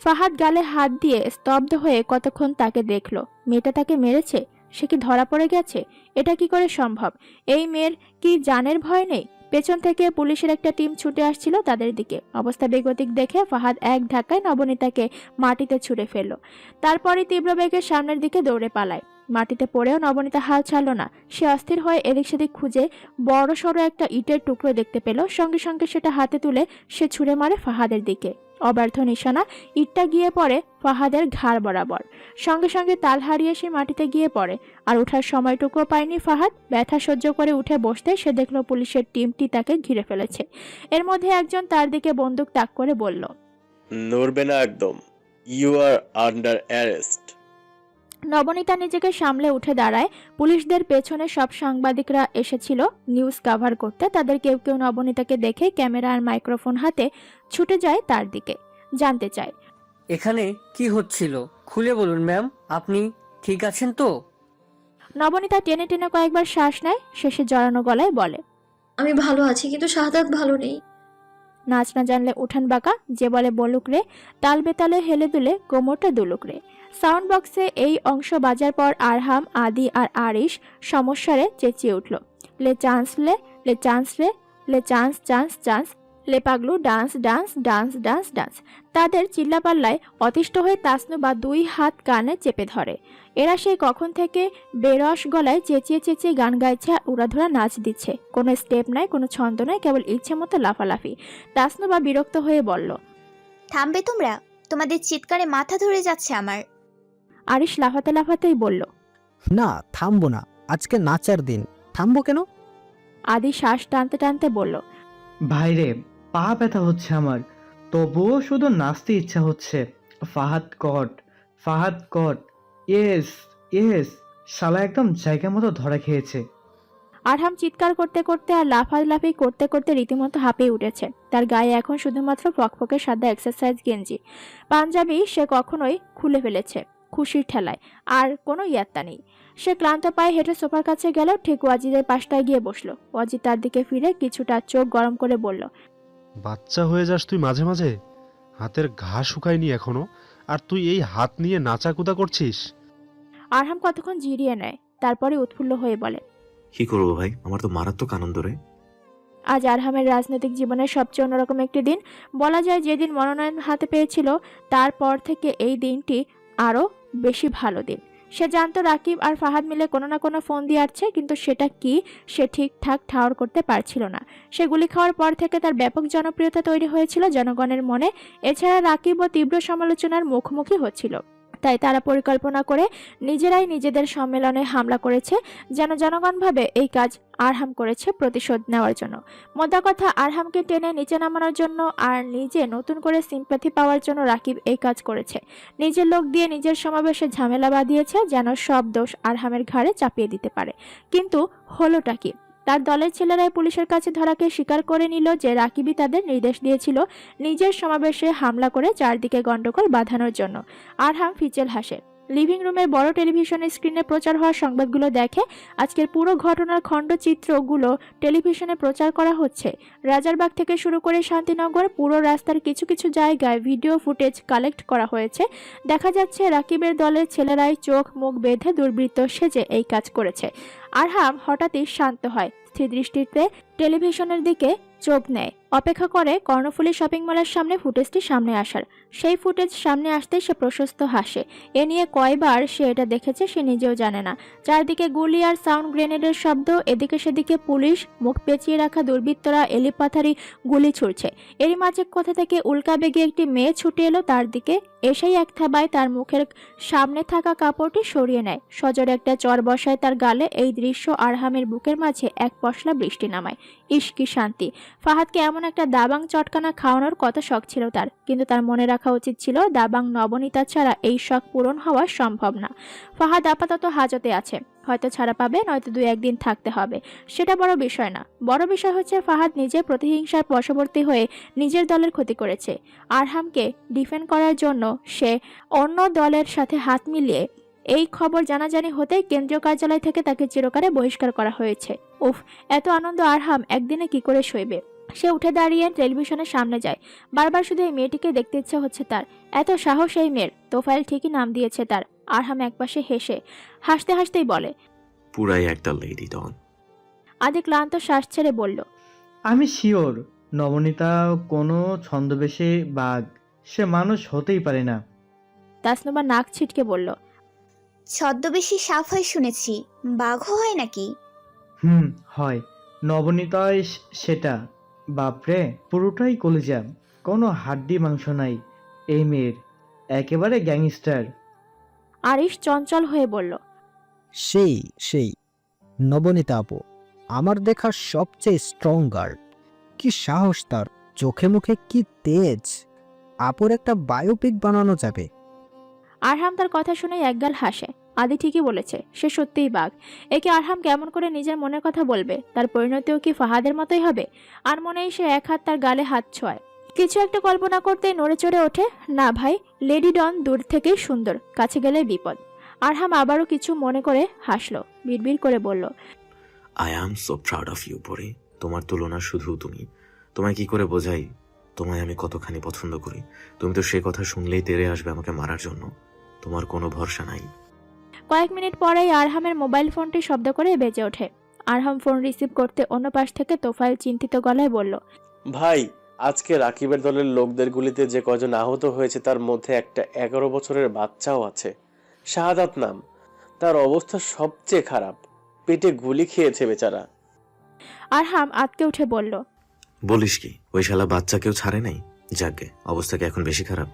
ফাহাদ গালে হাত দিয়ে স্তব্ধ হয়ে কতক্ষণ তাকে দেখল। মেয়েটা তাকে মেরেছে? সে কি ধরা পড়ে গেছে? এটা কি করে সম্ভব? এই মেয়ের কি জানের ভয় নেই? পেছন থেকে পুলিশের একটা টিম ছুটে আসছিল তাদের দিকে। অবস্থা বেগতিক দেখে ফাহাদ এক ধাক্কায় নবনীতাকে মাটিতে ছুঁড়ে ফেলল। তারপরই তীব্র বেগে সামনের দিকে দৌড়ে পালায়। মাটিতে পড়েও নবনীতা হাল ছাড়ল না। সে অস্থির হয়ে এদিক সেদিক খুঁজে বড় সড়ো একটা ইটের টুকরো দেখতে পেল। সঙ্গে সঙ্গে সেটা হাতে তুলে সে ছুঁড়ে মারে ফাহাদের দিকে। অব্যর্থ নিশানা। ইটটা গিয়ে পড়ে ফাহাদের ঘাড় বরাবর। সঙ্গে সঙ্গে তাল হারিয়ে সে মাটিতে গিয়ে পড়ে। আর ওঠার সময়টুকু পায়নি ফাহাদ। ব্যথা সহ্য করে উঠে বসতে সে দেখল পুলিশের টিমটি তাকে ঘিরে ফেলেছে। এর মধ্যে একজন তার দিকে বন্দুক তাক করে বলল, নড়বে না একদম, you are under arrest. Nabanita নিজেকে সামলে উঠে দাঁড়ায়। পুলিশদের পেছনে সব সাংবাদিকরা এসেছিল নিউজ কভার করতে। তাদের কেউ কেউ নবনীতাকে দেখে ক্যামেরা আর মাইক্রোফোন হাতে ছুটে যায় তার দিকে, জানতে চায়, এখানে কি হচ্ছিল? খুলে বলুন ম্যাম, আপনি ঠিক আছেন তো? নবনীতা টেনে টেনে কয়েকবার শ্বাস নেয়, শেষে জড়ানো গলায় বলে, আমি ভালো আছি, কিন্তু শাহাদাত ভালো নেই। নাচ না জানলে উঠান বাঁকা, যে বলে বলুক রে, তাল বেতালে হেলে দুলে কোমরটা দুলুক রে। সাউন্ড বক্সে এই অংশ বাজার পর আরহাম, আদি আর আরিশ সমস্যারে চেঁচিয়ে উঠল, লে চান্স লে, লে চান্স রে, লে চান্স চান্স চান্স, লে Paglu dance dance dance dance dance. তাদের চিল্লাপাল্লায় অতিষ্ঠ হয়ে তাসনু বা দুই হাত কানে চেপে ধরে। এরা সেই কখন থেকে বেরস গলায় চেঁচিয়ে চেঁচিয়ে গান গাইছে আর উড়াধুরা নাচ দিচ্ছে। কোনো স্টেপ নাই, কোনো ছন্দ নাই, কেবল ইচ্ছে মতো লাফালাফি। তাসনু বা বিরক্ত হয়ে বলল, থামবে তোমরা? তোমাদের চিৎকারে মাথা ধরে যাচ্ছে আমার। আরিশ লাফাতে লাফাতেই বলল, না থামবো না, আজকে নাচার দিন, থামবো কেন? আদি শ্বাস টানতে টানতে বলল, ভাইরে, পা ব্যথা হচ্ছে আমার, তবুও শুধু নাচতে ইচ্ছা হচ্ছে। ফাহাদ কট, ফাহাদ কট, ইয়েস ইয়েস। শালা একদম জায়গা মতো ধরা খেয়েছে। আরহাম চিৎকার করতে করতে আর লাফালাফি করতে করতে রীতিমতো হাঁপিয়ে উঠেছে। তার গায়ে এখন শুধুমাত্র ফকফকে সাদা এক্সারসাইজ গেঞ্জি, পাঞ্জাবি সে কখনোই খুলে ফেলেছে খুশির ঠেলায়, আর কোনো ইয়াত্তা নেই। সে ক্লান্ত পায়ে হেঁটে সোফার কাছে গেল, ঠিক ওয়াজিদের পাশটায় গিয়ে বসলো। ওয়াজিদ তার দিকে ফিরে কিছুটা চোখ গরম করে বলল, বাচ্চা হয়ে যাস তুই মাঝে মাঝে? হাতের ঘা শুকায়নি এখনো, আর তুই এই হাত নিয়ে নাচাকুদা করছিস? আরহাম কতক্ষণ জিরিয়ে নেয়, তারপরে উৎফুল্ল হয়ে বলে, কি করবো ভাই, আমার তো মারাত্মক আনন্দ রে। আজ আরহামের রাজনৈতিক জীবনের সবচেয়ে অন্যরকম একটি দিন। বলা যায় যেদিন মনোনয়ন হাতে পেয়েছিল তারপর থেকে এই দিনটি আরও বেশি ভালো দিন। সে জানতো রাকিব আর ফাহাদ মিলে কোনো না কোনো ফোন দিয়ে আসছে, কিন্তু সেটা কি সে ঠিকঠাক ঠাওর করতে পারছিল না। সে গুলি খাওয়ার পর থেকে তার ব্যাপক জনপ্রিয়তা তৈরি হয়েছিল জনগণের মনে। এছাড়া রাকিবও তীব্র সমালোচনার মুখোমুখি হচ্ছিল। তাই তারা পরিকল্পনা করে নিজেরাই নিজেদের সম্মেলনে হামলা করেছে, যেন জনগণ ভাবে এই কাজ আরহাম করেছে প্রতিশোধ নেওয়ার জন্য। মোদ্দা কথা, আরহামকে টেনে নিচে নামানোর জন্য আর নিজে নতুন করে সিম্প্যাথি পাওয়ার জন্য রাকিব এই কাজ করেছে। নিজের লোক দিয়ে নিজের সমাবেশে ঝামেলা বাঁধিয়েছে, যেন সব দোষ আরহামের ঘাড়ে চাপিয়ে দিতে পারে। কিন্তু হলোটা কি? তার দলের ছেলেরাই পুলিশের কাছে ধরাকে স্বীকার করে নিল যে রাকিবই তাদের নির্দেশ দিয়েছিল নিজের সমাবেশে হামলা করে চারদিকে গন্ডগোল বাঁধানোর জন্য। আরহাম ফিচেল হাসে। লিভিং রুমের বড় টেলিভিশনের স্ক্রিনে প্রচার হওয়া সংবাদগুলো দেখে। আজকের পুরো ঘটনার খণ্ডচিত্রগুলো টেলিভিশনে প্রচার করা হচ্ছে। রাজারবাগ থেকে শুরু করে শান্তিনগর পুরো রাস্তার কিছু কিছু জায়গায় ভিডিও ফুটেজ কালেক্ট করা হয়েছে। দেখা যাচ্ছে রাকিবের দলের ছেলেরাই চোখ মুখ বেঁধে দুর্বৃত্ত সেজে এই কাজ করেছে। আরহাম হঠাৎই শান্ত হয়, স্থির দৃষ্টিতে টেলিভিশনের দিকে চোখ নেয়, অপেক্ষা করে কর্ণফুলী শপিং মলের সামনে ফুটেজটি সামনে আসার। সেই ফুটেজ সামনে আসতে সে প্রশস্ত হাসে। এ নিয়ে কয়বার সে এটা দেখেছে সে নিজেও জানে না। চারদিকে গুলি আর সাউন্ড গ্রেনেডের শব্দ, এদিকে সেদিকে পুলিশ, মুখ পেঁচিয়ে রাখা দুর্বৃত্তরা এলিপাথারি গুলি ছুড়ছে। এরই মাঝে কোথা থেকে উল্কা বেগে একটি মেয়ে ছুটে এলো তার দিকে। এসেই এক থাবায় তার মুখের সামনে থাকা কাপড়টি সরিয়ে নেয়, সজোরে একটা চর বসায় তার গালে। এই দৃশ্য আরহামের বুকের মাঝে এক পশলা বৃষ্টি নামায়। ইস কি শান্তি! ফাহাদকে এমন একটা দাবাং চটকানা খাওয়ানোর কত শখ ছিল তার, কিন্তু তার মনে রাখা উচিত ছিল দাবাং নবনীতা ছাড়া এই শখ পূরণ হওয়া সম্ভব না। ফাহাদ আপাতত হাজতে আছে, হয়তো ছাড়া পাবে, নয়তো 2-1 দিন থাকতে হবে। সেটা বড় বিষয় না। বড় বিষয় হচ্ছে ফাহাদ নিজে প্রতিহিংসার বশবর্তী হয়ে নিজের দলের ক্ষতি করেছে। আরহামকে ডিফেন্ড করার জন্য সে অন্য দলের সাথে হাত মিলিয়ে এই খবর জানাজানি হতেই কেন্দ্রীয় কার্যালয় থেকে তাকে চিরকালে বহিষ্কার করা হয়েছে। উফ, এত আনন্দ আরহাম একদিনে কি করে সইবে? সে উঠে দাঁড়িয়ে টেলিভিশনের সামনে যায়। বারবার শুধু এই মেয়েটিকে দেখতে ইচ্ছে হচ্ছে তার। এত সাহস এই মেয়ের! তোফাইল ঠিকই নাম দিয়েছে তার। আরহাম একপাশে হাসতে হাসতেই বলে, পুরাই একটা লেডি ডন। আদি ক্লান্ত শ্বাস ছেড়ে বলল, আমি শিওর নবনীতা কোনো ছদ্মবেশে বাঘ, সে মানুষ হতেই পারে না। তাসনুমা নাক ছিটকে বলল, ছদ্মবেশী সাপ হয় শুনেছি, বাঘও হয় নাকি? হয়। নবনীতায় সেটা বাপরে পুরোটাই কলিজা, কোনো হাড্ডি মাংস নাই এই মেয়ের, একেবারে গ্যাংস্টার। আরিশ চঞ্চল হয়ে বলল, সেই নবনীতা আপু আমার দেখা সবচেয়ে স্ট্রং গার্ড। কি সাহস তার, চোখে মুখে কি তেজ! আপুর একটা বায়োপিক বানানো যাবে। আরহাম তার কথা শুনে একগাল হাসে। আদি ঠিকই বলেছে, সে সত্যিই বাঘ। একে আরহাম কেমন করে নিজের মনের কথা বলবে? তার পরিণতিও কি ফাহাদের মতোই হবে? আর মনেই সে এক হাত তার গালে হাত ছোঁয়। কিছু একটা কল্পনা করতেই নড়ে চড়ে ওঠে। না ভাই, লেডি ডন দূর থেকেই সুন্দর, কাছে গেলে বিপদ। আরহাম আবারও কিছু মনে করে হাসলো, বিড়বিড় করে বলল, I am so proud of you Pori. তোমার তুলনা শুধু তুমি। তোমায় কি করে বোঝাই তোমায় আমি কতখানি পছন্দ করি? তুমি তো সে কথা শুনলেই তেড়ে আসবে আমাকে মারার জন্য। তোমার কোনো ভরসা নাই। কয়েক মিনিট পরেই আরহামের মোবাইল ফোনটি শব্দ করে বেজে ওঠে। আরহাম ফোন রিসিভ করতে অন্য পাশ থেকে তোফাইল চিন্তিত গলায় বলল, ভাই, আজকে রাকিবের দলের লোকদের গুলিতে যে কজন আহত হয়েছে তার মধ্যে একটা 11 বছরের বাচ্চাও আছে। শাহাদাত নাম। তার অবস্থা সবচেয়ে খারাপ, পেটে গুলি খেয়েছে বেচারা। আরহাম আতকে উঠে বলল, বলিস কি? ওই শালা বাচ্চাকেও ছাড়ে নাই? যাকে অবস্থা কি এখন বেশি খারাপ?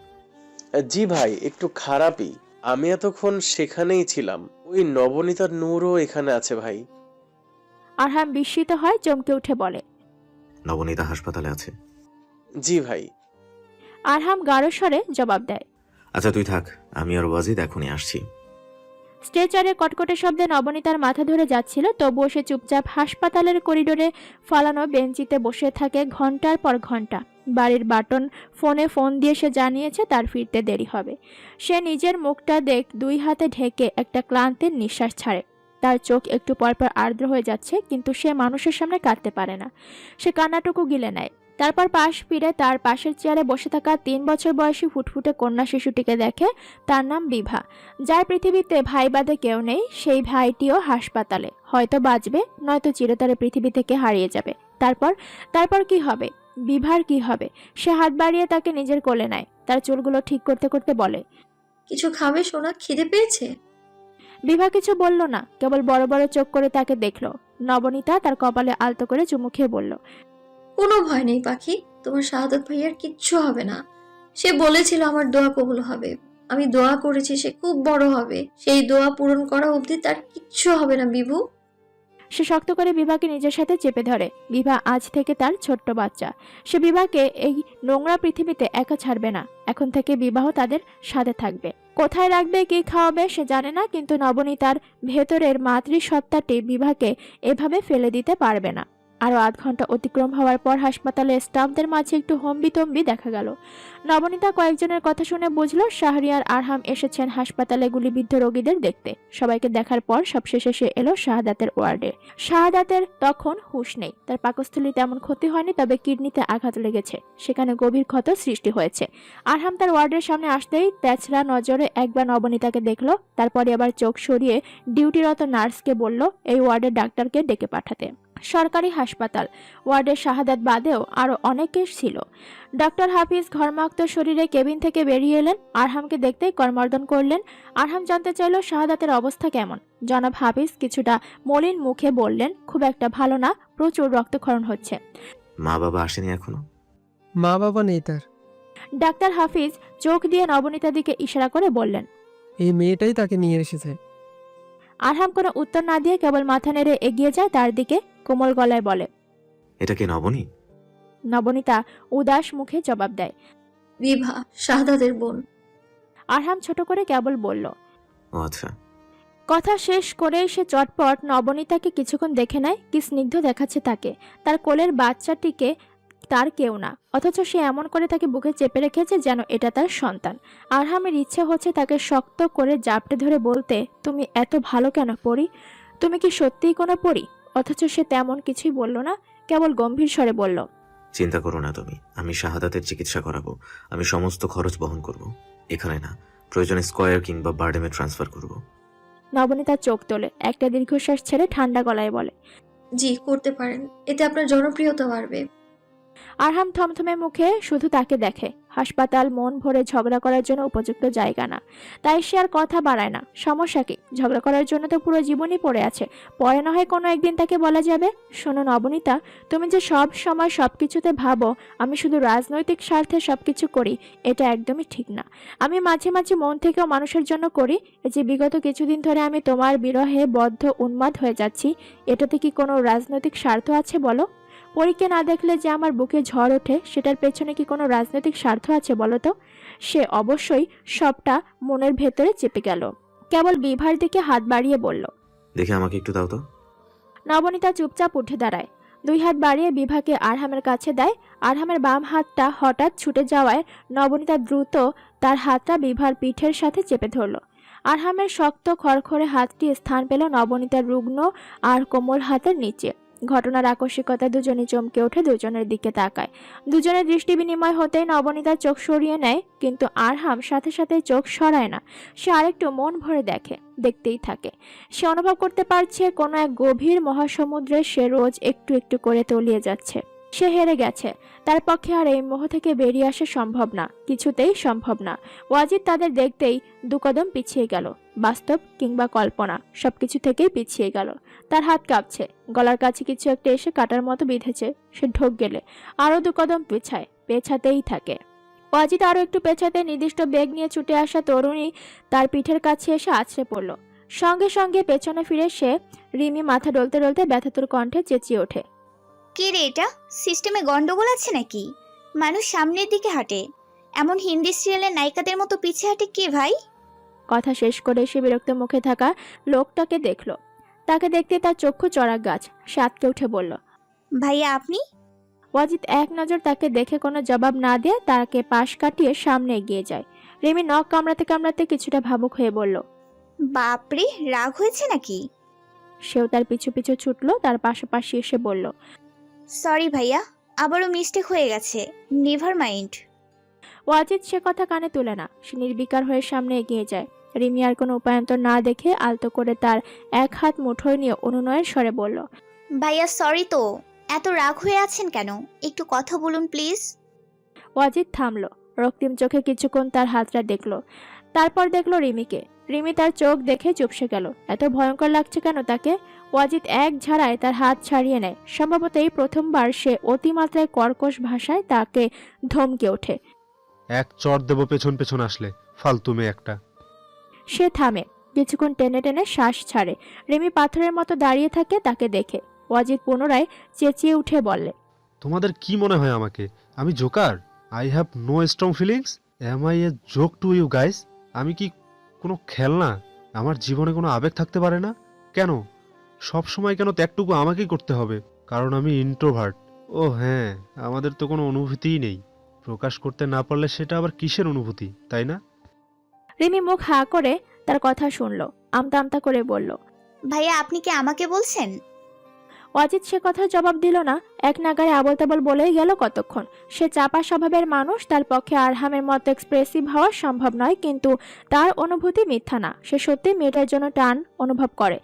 জি ভাই, একটু খারাপই। আমি এতক্ষণ সেখানেই ছিলাম। ওই নবনীতার নূরও এখানে আছে ভাই। আরহাম বিস্মিত হয়, চমকে উঠে বলে, নবনীতা হাসপাতালে আছে? জি ভাই। আরহাম গাঢ় স্বরে জবাব দেয়, আচ্ছা তুই থাক, আমি আর ওয়াজিদ এখনই আসছি। স্ট্রেচারে কটকটে শব্দে নবনীতার মাথা ধরে যাচ্ছিল, তবুও সে চুপচাপ হাসপাতালের করিডোরে ফলানো বেঞ্চিতে বসে থাকে ঘন্টার পর ঘন্টা। বাড়ির বাটন ফোনে ফোন দিয়ে সে জানিয়েছে তার ফিরতে দেরি হবে। সে নিজের মুখটা 2 হাতে ঢেকে একটা ক্লান্তির নিঃশ্বাস ছাড়ে। তার চোখ একটু পরপর আর্দ্র হয়ে যাচ্ছে, কিন্তু সে মানুষের সামনে কাঁদতে পারে না। সে কান্নাটুকু গিলে নেয়। তারপর পাশ ফিরে তার পাশের চেয়ারে বসে থাকা 3 বছর বয়সী ফুটফুটে কন্যা শিশুটিকে দেখে। তার নাম বিভা। যার পৃথিবীতে ভাই বাদে কেউ নেই, সেই ভাইটিও হাসপাতালে। হয়তো বাঁচবে, নয়তো চিরতরে পৃথিবী থেকে হারিয়ে যাবে। তারপর কি হবে? বিভার কি হবে? সে হাত বাড়িয়ে তাকে নিজের কোলে নেয়। তার চুলগুলো ঠিক করতে করতে বলে, কিছু খাবে সোনা, খিদে পেয়েছে? বিভা কিছু বলল না, কেবল বড় বড় চোখ করে তাকে দেখলো। নবনীতা তার কপালে আলতো করে চুমু খেয়ে বলল, কোনো ভয় নেই পাখি, তোমার শাহাদাত ভাইয়ার কিচ্ছু হবে না। সে বলেছিল আমার দোয়া কবুল হবে, আমি দোয়া করেছি সে খুব বড় হবে, সেই দোয়া পূরণ করা অবধি তার কিচ্ছু হবে না বিভু। সে শক্ত করে বিভাকে নিজের সাথে চেপে ধরে। বিভা আজ থেকে তার ছোট্ট বাচ্চা। সে বিভাকে এই নোংরা পৃথিবীতে একা ছাড়বে না। এখন থেকে বিবাহ তাদের সাথে থাকবে। কোথায় রাখবে, কি খাওয়াবে সে জানে না, কিন্তু নবনীতার ভেতরের মাতৃসত্তাটি বিভাকে এভাবে ফেলে দিতে পারবে না। আরো আধ ঘন্টা অতিক্রম হওয়ার পর হাসপাতালে স্টাফদের মাঝে একটু হম্বিতম্বি দেখা গেল। নবনীতা কয়েকজনের কথা শুনে বুঝলো শাহরিয়ার আরহাম এসেছেন হাসপাতালে গুলিবিদ্ধ রোগীদের দেখতে। সবাইকে দেখার পর সবশেষে সে এলো শাহাদাতের ওয়ার্ডে। শাহাদাতের তখন হুঁশ নেই। তার পাকস্থলী তেমন ক্ষতি হয়নি, তবে কিডনিতে আঘাত লেগেছে, সেখানে গভীর ক্ষত সৃষ্টি হয়েছে। আরহাম তার ওয়ার্ডের সামনে আসতেই তেছরা নজরে একবার নবনীতাকে দেখলো, তারপরে আবার চোখ সরিয়ে ডিউটিরত নার্সকে বলল এই ওয়ার্ডের ডাক্তারকে ডেকে পাঠাতে। সরকারি হাসপাতাল, ওয়ার্ডের শাহাদাত বাদেও আরো অনেকে ছিল। ডক্টর হাফিজ ঘর্মাক্ত শরীরে কেবিন থেকে বেরিয়ে এলেন, আরহামকে দেখতেই করমর্দন করলেন। আরহাম জানতে চাইল শাহাদাতের অবস্থা কেমন। জনাব হাফিজ কিছুটা মলিন মুখে বললেন, খুব একটা ভালো না, প্রচুর রক্তক্ষরণ হচ্ছে। মা বাবা আসেনি এখনো? মা বাবা নেই তার। ডাক্তার হাফিজ চোখ দিয়ে নবনীতার দিকে ইশারা করে বললেন, এই মেয়েটাই তাকে নিয়ে এসেছে। আরহাম কোনো উত্তর না দিয়ে কেবল মাথা নেড়ে এগিয়ে যায় তার দিকে, কোমল গলায় বলে, এটা কি নবনী? নবনীতা উদাস মুখে জবাব দেয়, বিভা, শাহাদাতের বোন। আরহাম ছোট করে কেবল বলল, ও আচ্ছা। কথা শেষ করেই সে চটপট নবনীতাকে কিছুক্ষণ দেখে নেয়। কি স্নিগ্ধ দেখাচ্ছে তাকে, তার কোলের বাচ্চাটিকে তার কেউ না, অথচ সে এমন করে তাকে বুকে চেপে রেখেছে যেন এটা তার সন্তান। আরহামের ইচ্ছে হচ্ছে তাকে শক্ত করে জাপটে ধরে বলতে, তুমি এত ভালো কেন পরি, তুমি কি সত্যিই কোনো পরি? অথচ সে তেমন কিছুই বলল না, কেবল গম্ভীর স্বরে বলল, চিন্তা করো না তুমি, আমি শাহাদাতের চিকিৎসা করাবো। আমি সমস্ত খরচ বহন করব। এখানে না, প্রয়োজনে স্কয়ার কিংবা বার্ডেমে ট্রান্সফার করব। নবনীতা চোখ তোলে, একটা দীর্ঘশ্বাস ছেড়ে ঠান্ডা গলায় বলে, জি করতে পারেন, এতে আপনার জনপ্রিয়তা বাড়বে। আরহাম থমথমে মুখে শুধু তাকে দেখে। হাসপাতাল মন ভরে ঝগড়া করার জন্য উপযুক্ত জায়গা না, তাই সে আর কথা বাড়ায় না। সমস্যা কি, ঝগড়া করার জন্য তো পুরো জীবনই পড়ে আছে, পরে না হয় কোনো একদিন তাকে বলা যাবে, শোনো নবনীতা, তুমি যে সব সময় সবকিছুতে ভাবো আমি শুধু রাজনৈতিক স্বার্থে সবকিছু করি, এটা একদমই ঠিক না। আমি মাঝে মাঝে মন থেকেও মানুষের জন্য করি। এই যে বিগত কিছুদিন ধরে আমি তোমার বিরহে বদ্ধ উন্মাদ হয়ে যাচ্ছি, এটাতে কি কোনো রাজনৈতিক স্বার্থ আছে বলো? পরীকে না দেখলে যে আমার বুকে ঝড় ওঠে, সেটার পেছনে কি কোনো রাজনৈতিক স্বার্থ আছে বলো তো? সে অবশ্যই সবটা মনের ভেতরে চেপে গেল। কেবল বিভার দিকে হাত বাড়িয়ে বলল, দেখে আমাকে একটু দাও তো। নবনীতা চুপচাপ উঠে দাঁড়ায়, দুই হাত বাড়িয়ে বিভাকে আরহামের কাছে দেয়। আরহামের বাম হাতটা হঠাৎ ছুটে যাওয়ায় নবনীতা দ্রুত তার হাতটা বিভার পিঠের সাথে চেপে ধরল। আরহামের শক্ত খড়খড়ে হাতটি স্থান পেল নবনীতার রুগ্ন আর কোমল হাতের নিচে। ঘটনার আকস্মিকতা দুজনে চমকে ওঠে, দুজনের দিকে তাকায়। দুজনের দৃষ্টি বিনিময় হতেই নবনীতার চোখ সরিয়ে নেয়, কিন্তু আরহাম সাথে সাথে চোখ সরায় না। সে আরেকটু মন ভরে দেখে, দেখতেই থাকে। সে অনুভব করতে পারছে কোনো এক গভীর মহাসমুদ্রে সে রোজ একটু একটু করে তলিয়ে যাচ্ছে। সে হেরে গেছে, তার পক্ষে আর এই মোহ থেকে বেরিয়ে আসা সম্ভব না, কিছুতেই সম্ভব না। ওয়াজিদ তাদের দেখতেই দুকদম পিছিয়ে গেল। বাস্তব কিংবা কল্পনা, সবকিছু থেকেই পিছিয়ে গেল। তার হাত কাঁপছে, গলার কাছে কিছু একটা এসে কাটার মতো বিঁধেছে। সে ঢোক গেলে আরো দুকদম পেছায়, পেছাতেই থাকে। ওয়াজিদ আরো একটু পেছাতে নির্দিষ্ট বেগ নিয়ে ছুটে আসা তরুণী তার পিঠের কাছে এসে আছড়ে পড়ল। সঙ্গে সঙ্গে পেছনে ফিরে সে রিমি মাথা ডলতে ডলতে ব্যথাতুর কণ্ঠে চেঁচিয়ে ওঠে, কে রে এটা? সিস্টেমে গন্ডগোল আছে নাকি? মানুষ সামনের দিকে হাঁটে, এমন হিন্দি সিরিয়ালের নায়িকাদের মতো পিছিয়ে হাঁটে কে ভাই? কথা শেষ করে সে বিরক্ত মুখে থাকা লোকটাকে দেখল। তাকে দেখতে তার চক্ষু চড়াক গাছ। সে আঁতকে উঠে বলল, ভাইয়া আপনি? ওয়াজিদ এক নজর তাকে দেখে কোনো জবাব না দিয়ে তাকে পাশ কাটিয়ে সামনে এগিয়ে যায়। রিমি নখ কামড়াতে কামড়াতে কিছুটা ভাবুক হয়ে বলল, বাপরে, রাগ হয়েছে নাকি? সেও তার পিছু পিছু ছুটলো, তার পাশাপাশি এসে বলল, সরি ভাইয়া, আবারও মিস্টেক হয়ে গেছে, নেভার মাইন্ড। ওয়াজিদ সে কথা কানে তুলে না, সে নির্বিকার হয়ে সামনে এগিয়ে যায়। রিমি আর কোনো উপায়ন্তর না দেখে আলতো করে তার এক হাত মুঠোয় নিয়ে অনুনয়ের স্বরে বলল, ভাইয়া সরি তো, এত রাগ হয়ে আছেন কেন? একটু কথা বলুন প্লিজ। ওয়াজিদ থামলো, রক্তিম চোখে কিছুক্ষণ তার হাতটা দেখলো, তারপর দেখলো রিমিকে। রিমি তার চোখ দেখে চুপসে গেল। এত ভয়ঙ্কর লাগছে কেন তাকে? ওয়াজিদ এক ঝাড়ায় তার হাত ছাড়িয়ে নেয়। সম্ভবত এই প্রথমবার সে অতিমাত্রায় কর্কশ ভাষায় তাকে ধমকে ওঠে। এক চড় দেবো পেছন পেছন আসলে, ফালতু মেয়ে একটা। সে থামে, কিছুক্ষণ টেনে টেনে শ্বাস ছাড়ে। রিমি পাথরের মতো দাঁড়িয়ে থাকে তাকে দেখে। ওয়াজিদ পুনরায় চেঁচিয়ে উঠে বললে, তোমাদের কি মনে হয় আমাকে? আমি joker? I have no strong feelings? Am I a joke to you guys? আমি কি কোনো খেলনা? আমার জীবনে কোনো আবেগ থাকতে পারে না কেন? সব সময় কেন ত্যাগটুকু আমাকেই করতে হবে? কারণ আমি ইন্ট্রোভার্ট। ও হ্যাঁ, আমাদের তো কোনো অনুভূতিই নেই। প্রকাশ করতে না পারলে সেটা আবার কিসের অনুভূতি, তাই না? রিমি মুখ হা করে তার কথা শুনল, আমতা আমতা করে বলল। ভাইয়া আপনি কি আমাকে বলছেন? ওয়াজিদ সে কথা জবাব দিল না। এক নাগারে আবল তাবল বলেই গেল কতক্ষণ। সে চাপা স্বভাবের মানুষ, তার পক্ষে আরহামের মতো এক্সপ্রেসিভ হওয়া সম্ভব নয়, কিন্তু তার অনুভূতি মিথ্যা না। সে সত্যি মেয়েটার জন্য টান অনুভব করে।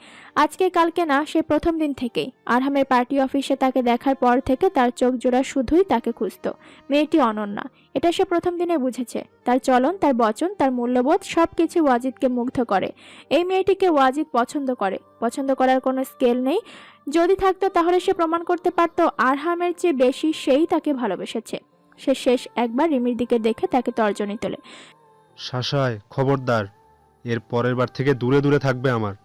আজকে কালকে না, সে প্রথম দিন থেকেই। আরহামের পার্টি অফিসে তাকে দেখার পর থেকে তার চোখ জোড়া শুধুই তাকে খুঁজত। মেয়েটি অনন্যা, এটা সে প্রথম দিনে বুঝেছে। তার চলন, তার বচন, তার মূল্যবোধ সবকিছু ওয়াজিদকে মুগ্ধ করে। এই মেয়েটিকে ওয়াজিদ পছন্দ করে। পছন্দ করার কোনো স্কেল নেই। যদি থাকতো তাহলে সে প্রমাণ করতে পারত আরহামের চেয়ে বেশি সেই তাকে ভালোবেসেছে। সে শেষ একবার রিমির দিকে দেখে তাকে তর্জনী তোলে। শাসায়, খবরদার, এর পরের বার থেকে দূরে দূরে থাকবে আমার।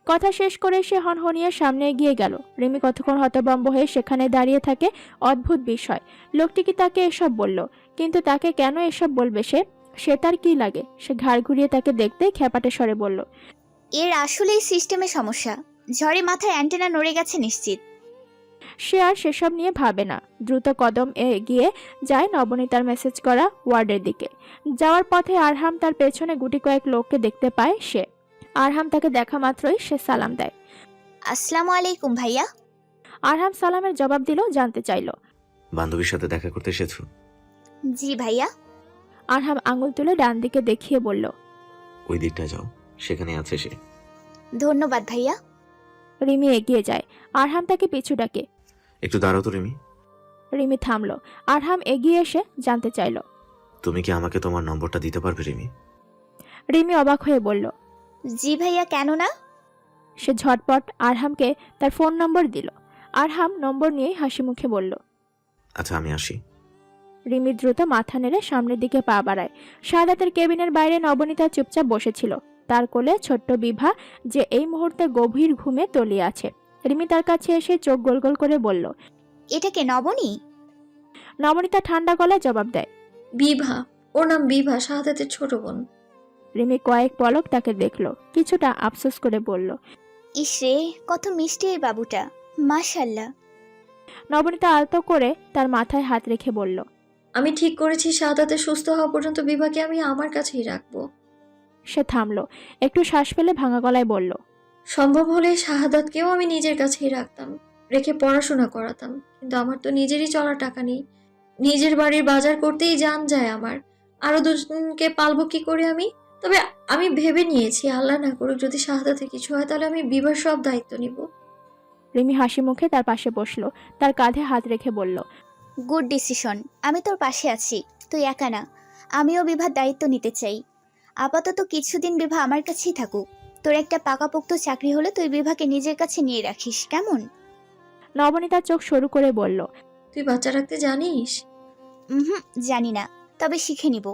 কথা শেষ করে সে হনহনিয়ে সামনে এগিয়ে গেল। রিমি কতক্ষণ হতভম্ব হয়ে সেখানে দাঁড়িয়ে থাকে। অদ্ভুত বিষয়, লোকটি কি তাকে এসব বলল? কিন্তু তাকে কেন এসব বলবে সে তার কি লাগে? সে ঘাড় ঘুরিয়ে তাকে দেখতে খ্যাপাটে স্বরে বলল, এর আসলেই সিস্টেমে সমস্যা। ঝড়ে মাথায় অ্যান্টেনা নড়ে গেছে নিশ্চিত। সে আর সেসব নিয়ে ভাবে না। দ্রুত কদম এগিয়ে যায় নবনীতার মেসেজ করা ওয়ার্ডের দিকে। যাওয়ার পথে আরহাম তার পেছনে গুটি কয়েক লোককে দেখতে পায় সে। আরহাম তাকে দেখা মাত্রই সে সালাম দেয়। আসসালামু আলাইকুম ভাইয়া। আরহাম সালামের জবাব দিল, জানতে চাইল, বান্ধবীর সাথে দেখা করতে এসেছো? জি ভাইয়া। আরহাম আঙুল তুলে ডান দিকে দেখিয়ে বলল, ওই দিকটা যাও, সেখানে আছে সে। ধন্যবাদ ভাইয়া। রিমি এগিয়ে যায়। আরহাম তাকে পিছু ডাকে। একটু দাঁড়াও তো রিমি। রিমি থামলো। আরহাম এগিয়ে এসে জানতে চাইল, তুমি কি আমাকে তোমার নম্বরটা দিতে পারবে রিমি? রিমি অবাক হয়ে বলল, জি ভাইয়া, কেন না? সে ঝটপট আরহামকে তার ফোন নম্বর দিল। আরহাম নম্বর নিয়ে হাসি মুখে বলল, আচ্ছা আমি আসি। রিমি দ্রুত মাথা নেড়ে সামনের দিকে পা বাড়ায়। শাহাদাতের কেবিনের বাইরে নবনীতা চুপচাপ বসেছিল। তার কোলে ছোট্ট বিভা, যে এই মুহূর্তে গভীর ঘুমে তলিয়ে আছে। রিমি তার কাছে এসে চোখ গোল গোল করে বলল, এটা কে নবনী? নবনীতা ঠান্ডা গলায় জবাব দেয়, বিভা। ওর নাম বিভা, শাহাদাতের ছোট বোন। রিমি কয়েক পলক তাকে দেখলো, কিছুটা আফসোস করে বলল, ইসরে, কত মিষ্টি এই বাবুটা, মাশাআল্লাহ। নবনীতা আলতো করে তার মাথায় হাত রেখে বলল, আমি ঠিক করেছি শাহাদাতের সুস্থ হওয়া পর্যন্ত বিভাকে আমি আমার কাছেই রাখবো। সে থামলো, একটু শ্বাস ফেলে ভাঙা গলায় বলল, সম্ভব হলে শাহাদাতকেও আমি নিজের কাছেই রাখতাম, রেখে পড়াশোনা করাতাম। কিন্তু আমার তো নিজেরই চলার টাকা নেই। নিজের বাড়ির বাজার করতেই জান যায় আমার। আরো দুজনকে পালবো কি করে আমি? তবে আমি ভেবে নিয়েছি, আল্লাহ না করুক যদি শাহাদাতে কিছু হয়, তাহলে আমি বিভার সব দায়িত্ব নিব। রিমি হাসি মুখে তার পাশে বসলো, তার কাঁধে হাত রেখে বলল, গুড ডিসিশন। আমি তোর পাশে আছি, তুই একা না। আমিও বিভার দায়িত্ব নিতে চাই। আপাতত কিছুদিন বিভা আমার কাছেই থাকুক। তোর একটা পাকাপোক্ত চাকরি হলে তুই বিভাকে নিজের কাছে নিয়ে রাখিস, কেমন? নবনীতা চোখ সরু করে বলল, তুই বাচ্চা রাখতে জানিস? জানি না, তবে শিখে নিব।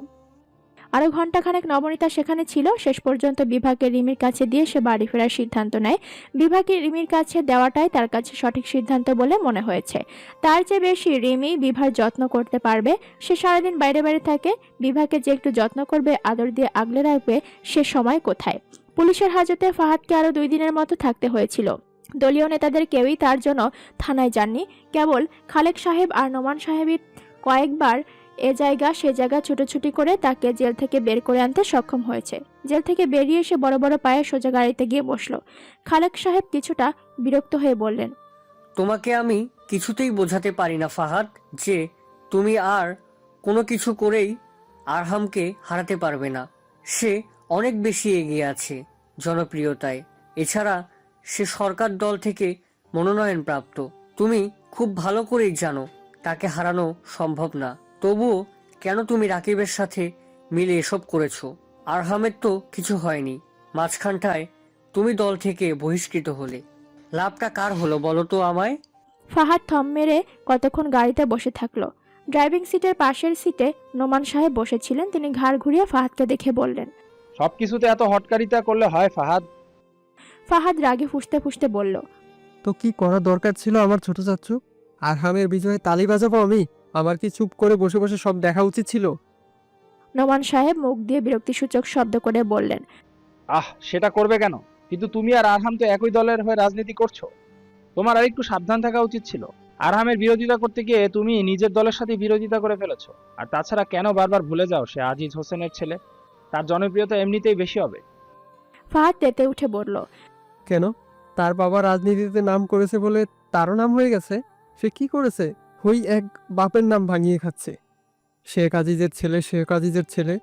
আরো ঘন্টাখানেক নবনীতা সেখানে ছিল। শেষ পর্যন্ত বিভাকে রিমির কাছে দিয়ে সে বাড়ি ফেরার সিদ্ধান্ত নেয়। বিভাকে রিমির কাছে দেওয়াটাই তার কাছে সঠিক সিদ্ধান্ত বলে মনে হয়েছে। তার চেয়ে বেশি রিমি বিভার যত্ন করতে পারবে। সে সারাদিন বাইরে বাইরে থাকে, বিভাকে যে একটু যত্ন করবে, আদর দিয়ে আগলে রাখবে, সে সময় কোথায়? পুলিশের হাজতে ফাহাদকে আরো 2 দিনের মতো থাকতে হয়েছিল। দলীয় নেতাদের কেউই তার জন্য থানায় যাননি। কেবল খালেক সাহেব আর নোমান সাহেবই কয়েকবার এ জায়গা সে জায়গা ছুটোছুটি করে তাকে জেল থেকে বের করে আনতে সক্ষম হয়েছে। জেল থেকে বেরিয়ে এসে বড় বড় পায়ে সোজা গাড়িতে গিয়ে বসলো। খালেক সাহেব কিছুটা বিরক্ত হয়ে বললেন, তোমাকে আমি কিছুতেই বোঝাতে পারি না ফাহাদ, যে তুমি আর কোনো কিছু করেই আরহামকে হারাতে পারবে না। সে অনেক বেশি এগিয়ে আছে জনপ্রিয়তায়। এছাড়া সে সরকার দল থেকে মনোনয়ন প্রাপ্ত। তুমি খুব ভালো করেই জানো তাকে হারানো সম্ভব না। তবুও কেন তুমি রাকিবের সাথে মিলে এসব করেছো? আরহামের তো কিছু হয়নি, মাঝখানটায় তুমি দল থেকে বহিষ্কৃত হলে, লাভটা কার হলো বলো তো আমায়? ফাহাদ থম মেরে কতক্ষণ গাড়িতে বসে থাকলো। ড্রাইভিং সিটের পাশের সিটে নোমান সাহেব বসেছিলেন। তিনি ঘাড় ঘুরিয়ে ফাহাদকে দেখে বললেন, সবকিছুতে এত হটকারিতা করলে হয় ফাহাদ? ফাহাদ রাগে ফুঁসতে ফুঁসতে বলল, তো কি করা দরকার ছিল আমার ছোট চাচ্চু? আরহামের বিজয়ে তালি বাজাবো আমি? আমার কি চুপ করে বসে বসে সব দেখা উচিত ছিল? নোমান সাহেব মুখ দিয়ে বিরক্তিসূচক শব্দ করে বললেন, সেটা করবে কেন? কিন্তু তুমি আর আরহাম তো একই দলের হয়ে রাজনীতি করছো, তোমার আর একটু সাবধান থাকা উচিত ছিল। আরহামের বিরোধিতা করতে গিয়ে তুমি নিজের দলের সাথে বিরোধিতা করে ফেলেছো। আর তাছাড়া কেন বারবার ভুলে যাও সে আজিজ হোসেনের ছেলে? তার জনপ্রিয়তা এমনিতেই বেশি হবে। ফাহাদ তেতে উঠে বলল, কেন? তার বাবা রাজনীতিতে নাম করেছে বলে তারও নাম হয়ে গেছে? সে কি করেছে? ওই এক বাপের নাম ভাঙিয়ে খাচ্ছে। শেখ আজিজের ছেলে।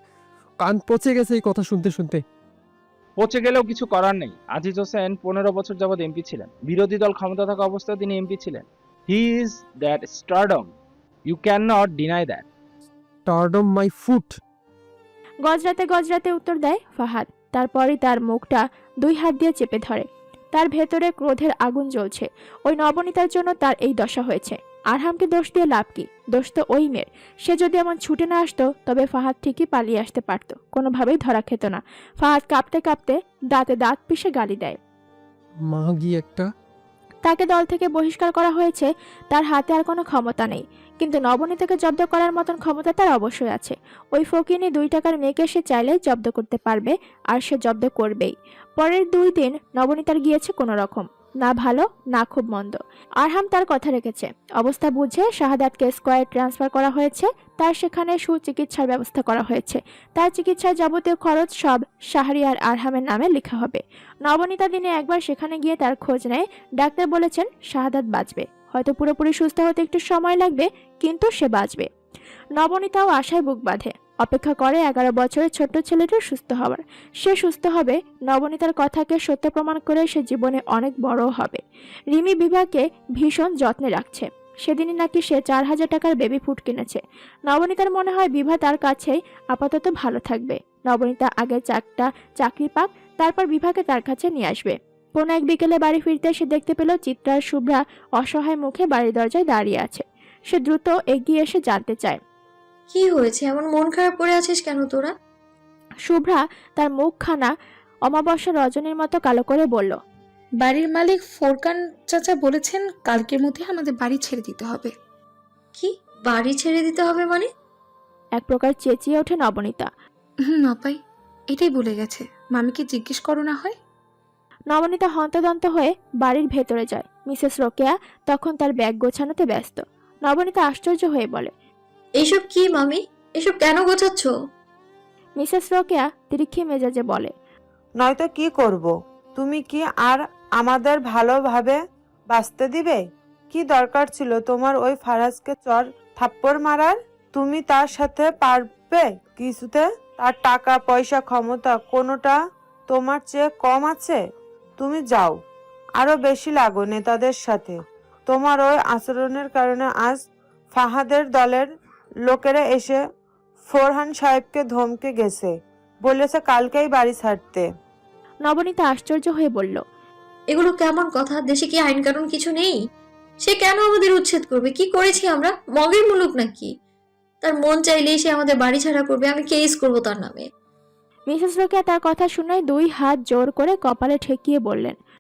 কান পচে গেছে এই কথা শুনতে শুনতে। পচে গেলেও কিছু করার নেই। আজিজ হোসেন 15 বছর যাবৎ এমপি ছিলেন, বিরোধী দল ক্ষমতা থাকা অবস্থায় তিনি এমপি ছিলেন। He is that stardom, you cannot deny that. Stardom my foot. গজরাতে উত্তর দেয় ফাহাদ। তারপরই তার মুখটা 2 হাত দিয়ে চেপে ধরে। তার ভেতরে ক্রোধের আগুন জ্বলছে। ওই নবনীতার জন্য তার এই দশা হয়েছে। আরহামকে দোষ দিয়ে লাভ কি? দোষ তো ওই মেয়ের। সে যদি এমন ছুটে না আসতো তবে ফাহাদ ঠিকই পালিয়ে আসতে পারত, কোনোভাবেই ধরা খেত না। ফাহাদ কাঁপতে কাঁপতে দাঁতে দাঁত পিষে গালি দেয়। মাগি একটা। তাকে দল থেকে বহিষ্কার করা হয়েছে, তার হাতে আর কোনো ক্ষমতা নেই, কিন্তু নবনীতাকে জব্দ করার মতন ক্ষমতা তার অবশ্যই আছে। ওই ফকিনি 2 টাকার মেয়েকে সে চাইলেই জব্দ করতে পারবে, আর সে জব্দ করবেই। পরের 2 দিন নবনীতার গিয়েছে কোনো রকম, না ভালো না খুব মন্দ। আরহাম তার কথা রেখেছে। অবস্থা বুঝে শাহাদাতকে স্কয়ার ট্রান্সফার করা হয়েছে। তার সেখানে সুচিকিৎসার ব্যবস্থা করা হয়েছে। তার চিকিৎসার যাবতীয় খরচ সব শাহরিয়ার আরহামের নামে লেখা হবে। নবনীতা দিনে একবার সেখানে গিয়ে তার খোঁজ নেয়। ডাক্তার বলেছেন শাহাদাত বাঁচবে, হয়তো পুরোপুরি সুস্থ হতে একটু সময় লাগবে, কিন্তু সে বাঁচবে। নবনীতাও আশায় বুক বাঁধে, অপেক্ষা করে 11 বছরের ছোট্ট ছেলেটির সুস্থ হওয়ার। সে সুস্থ হবে, নবনীতার কথাকে সত্য প্রমাণ করে সে জীবনে অনেক বড় হবে। রিমি বিভাকে ভীষণ যত্নে রাখছে। সেদিনই নাকি সে 4000 টাকার বেবি ফুড কিনেছে। নবনীতার মনে হয় বিভা তার কাছেই আপাতত ভালো থাকবে। নবনীতা আগে চাকরি পাক, তারপর বিভাকে তার কাছে নিয়ে আসবে। কোনো এক বিকেলে বাড়ি ফিরতে সে দেখতে পেল চিত্রা আর শুভ্রা অসহায় মুখে বাড়ির দরজায় দাঁড়িয়ে আছে। সে দ্রুত এগিয়ে এসে জানতে চায়, কি হয়েছে? এমন মন খারাপ করে আছিস কেন তোরা? শুভ্রা তার মুখখানা অমাবস্যা রজনীর মতো কালো করে বলল, বাড়ির মালিক ফোরকান চাচা বলেছেন কালকের মধ্যে আমাদের বাড়ি ছেড়ে দিতে হবে। কি বাড়ি ছেড়ে দিতে হবে মানে? এক প্রকার চেঁচিয়ে ওঠে নবনীতা। আপাই এটাই বলে গেছে, মামিকে জিজ্ঞেস করো না হয়। নবনীতা হন্তদন্ত হয়ে বাড়ির ভেতরে যায়। মিসেস রোকেয়া তখন তার ব্যাগ গোছানোতে ব্যস্ত। নবনীতা আশ্চর্য হয়ে বলে, এইসব কি মামি? এসব কেন গোছাচ্ছ? মিসেস রোকেয়া তিরিক্ষি মেজাজে বলে, নয়তো কি করব? তুমি কি আর আমাদের ভালোভাবে বাঁচতে দিবে? কি দরকার ছিল তোমার ওই ফারাজকে চর থাপ্পড় মারার? তুমি তার সাথে পারবে কিছুতে? তার টাকা পয়সা ক্ষমতা কোনোটা তোমার চেয়ে কম আছে? তুমি যাও, আরো বেশি লাগো নেতাদের সাথে। তোমার ওই আচরণের কারণে আজ ফাহাদের দলের লোকেরা এসে ফরহান সাহেবকে ধমকে গেছে, বলেছে কালকেই বাড়ি ছাড়তে। নবনীতা আশ্চর্য হয়ে বলল, এগুলো কেমন কথা? দেশে কি আইন কানুন কিছু নেই? সে কেন আমাদের উচ্ছেদ করবে? কি করেছি আমরা? মগের মুলুক নাকি? তার মন চাইলেই সে আমাদের বাড়ি ছাড়া করবে। আমি কেস করবো তার নামে। মিসেস রোকেয়া তার কথা শুনে 2 হাত জোর করে কপালে ঠেকিয়ে বললেন,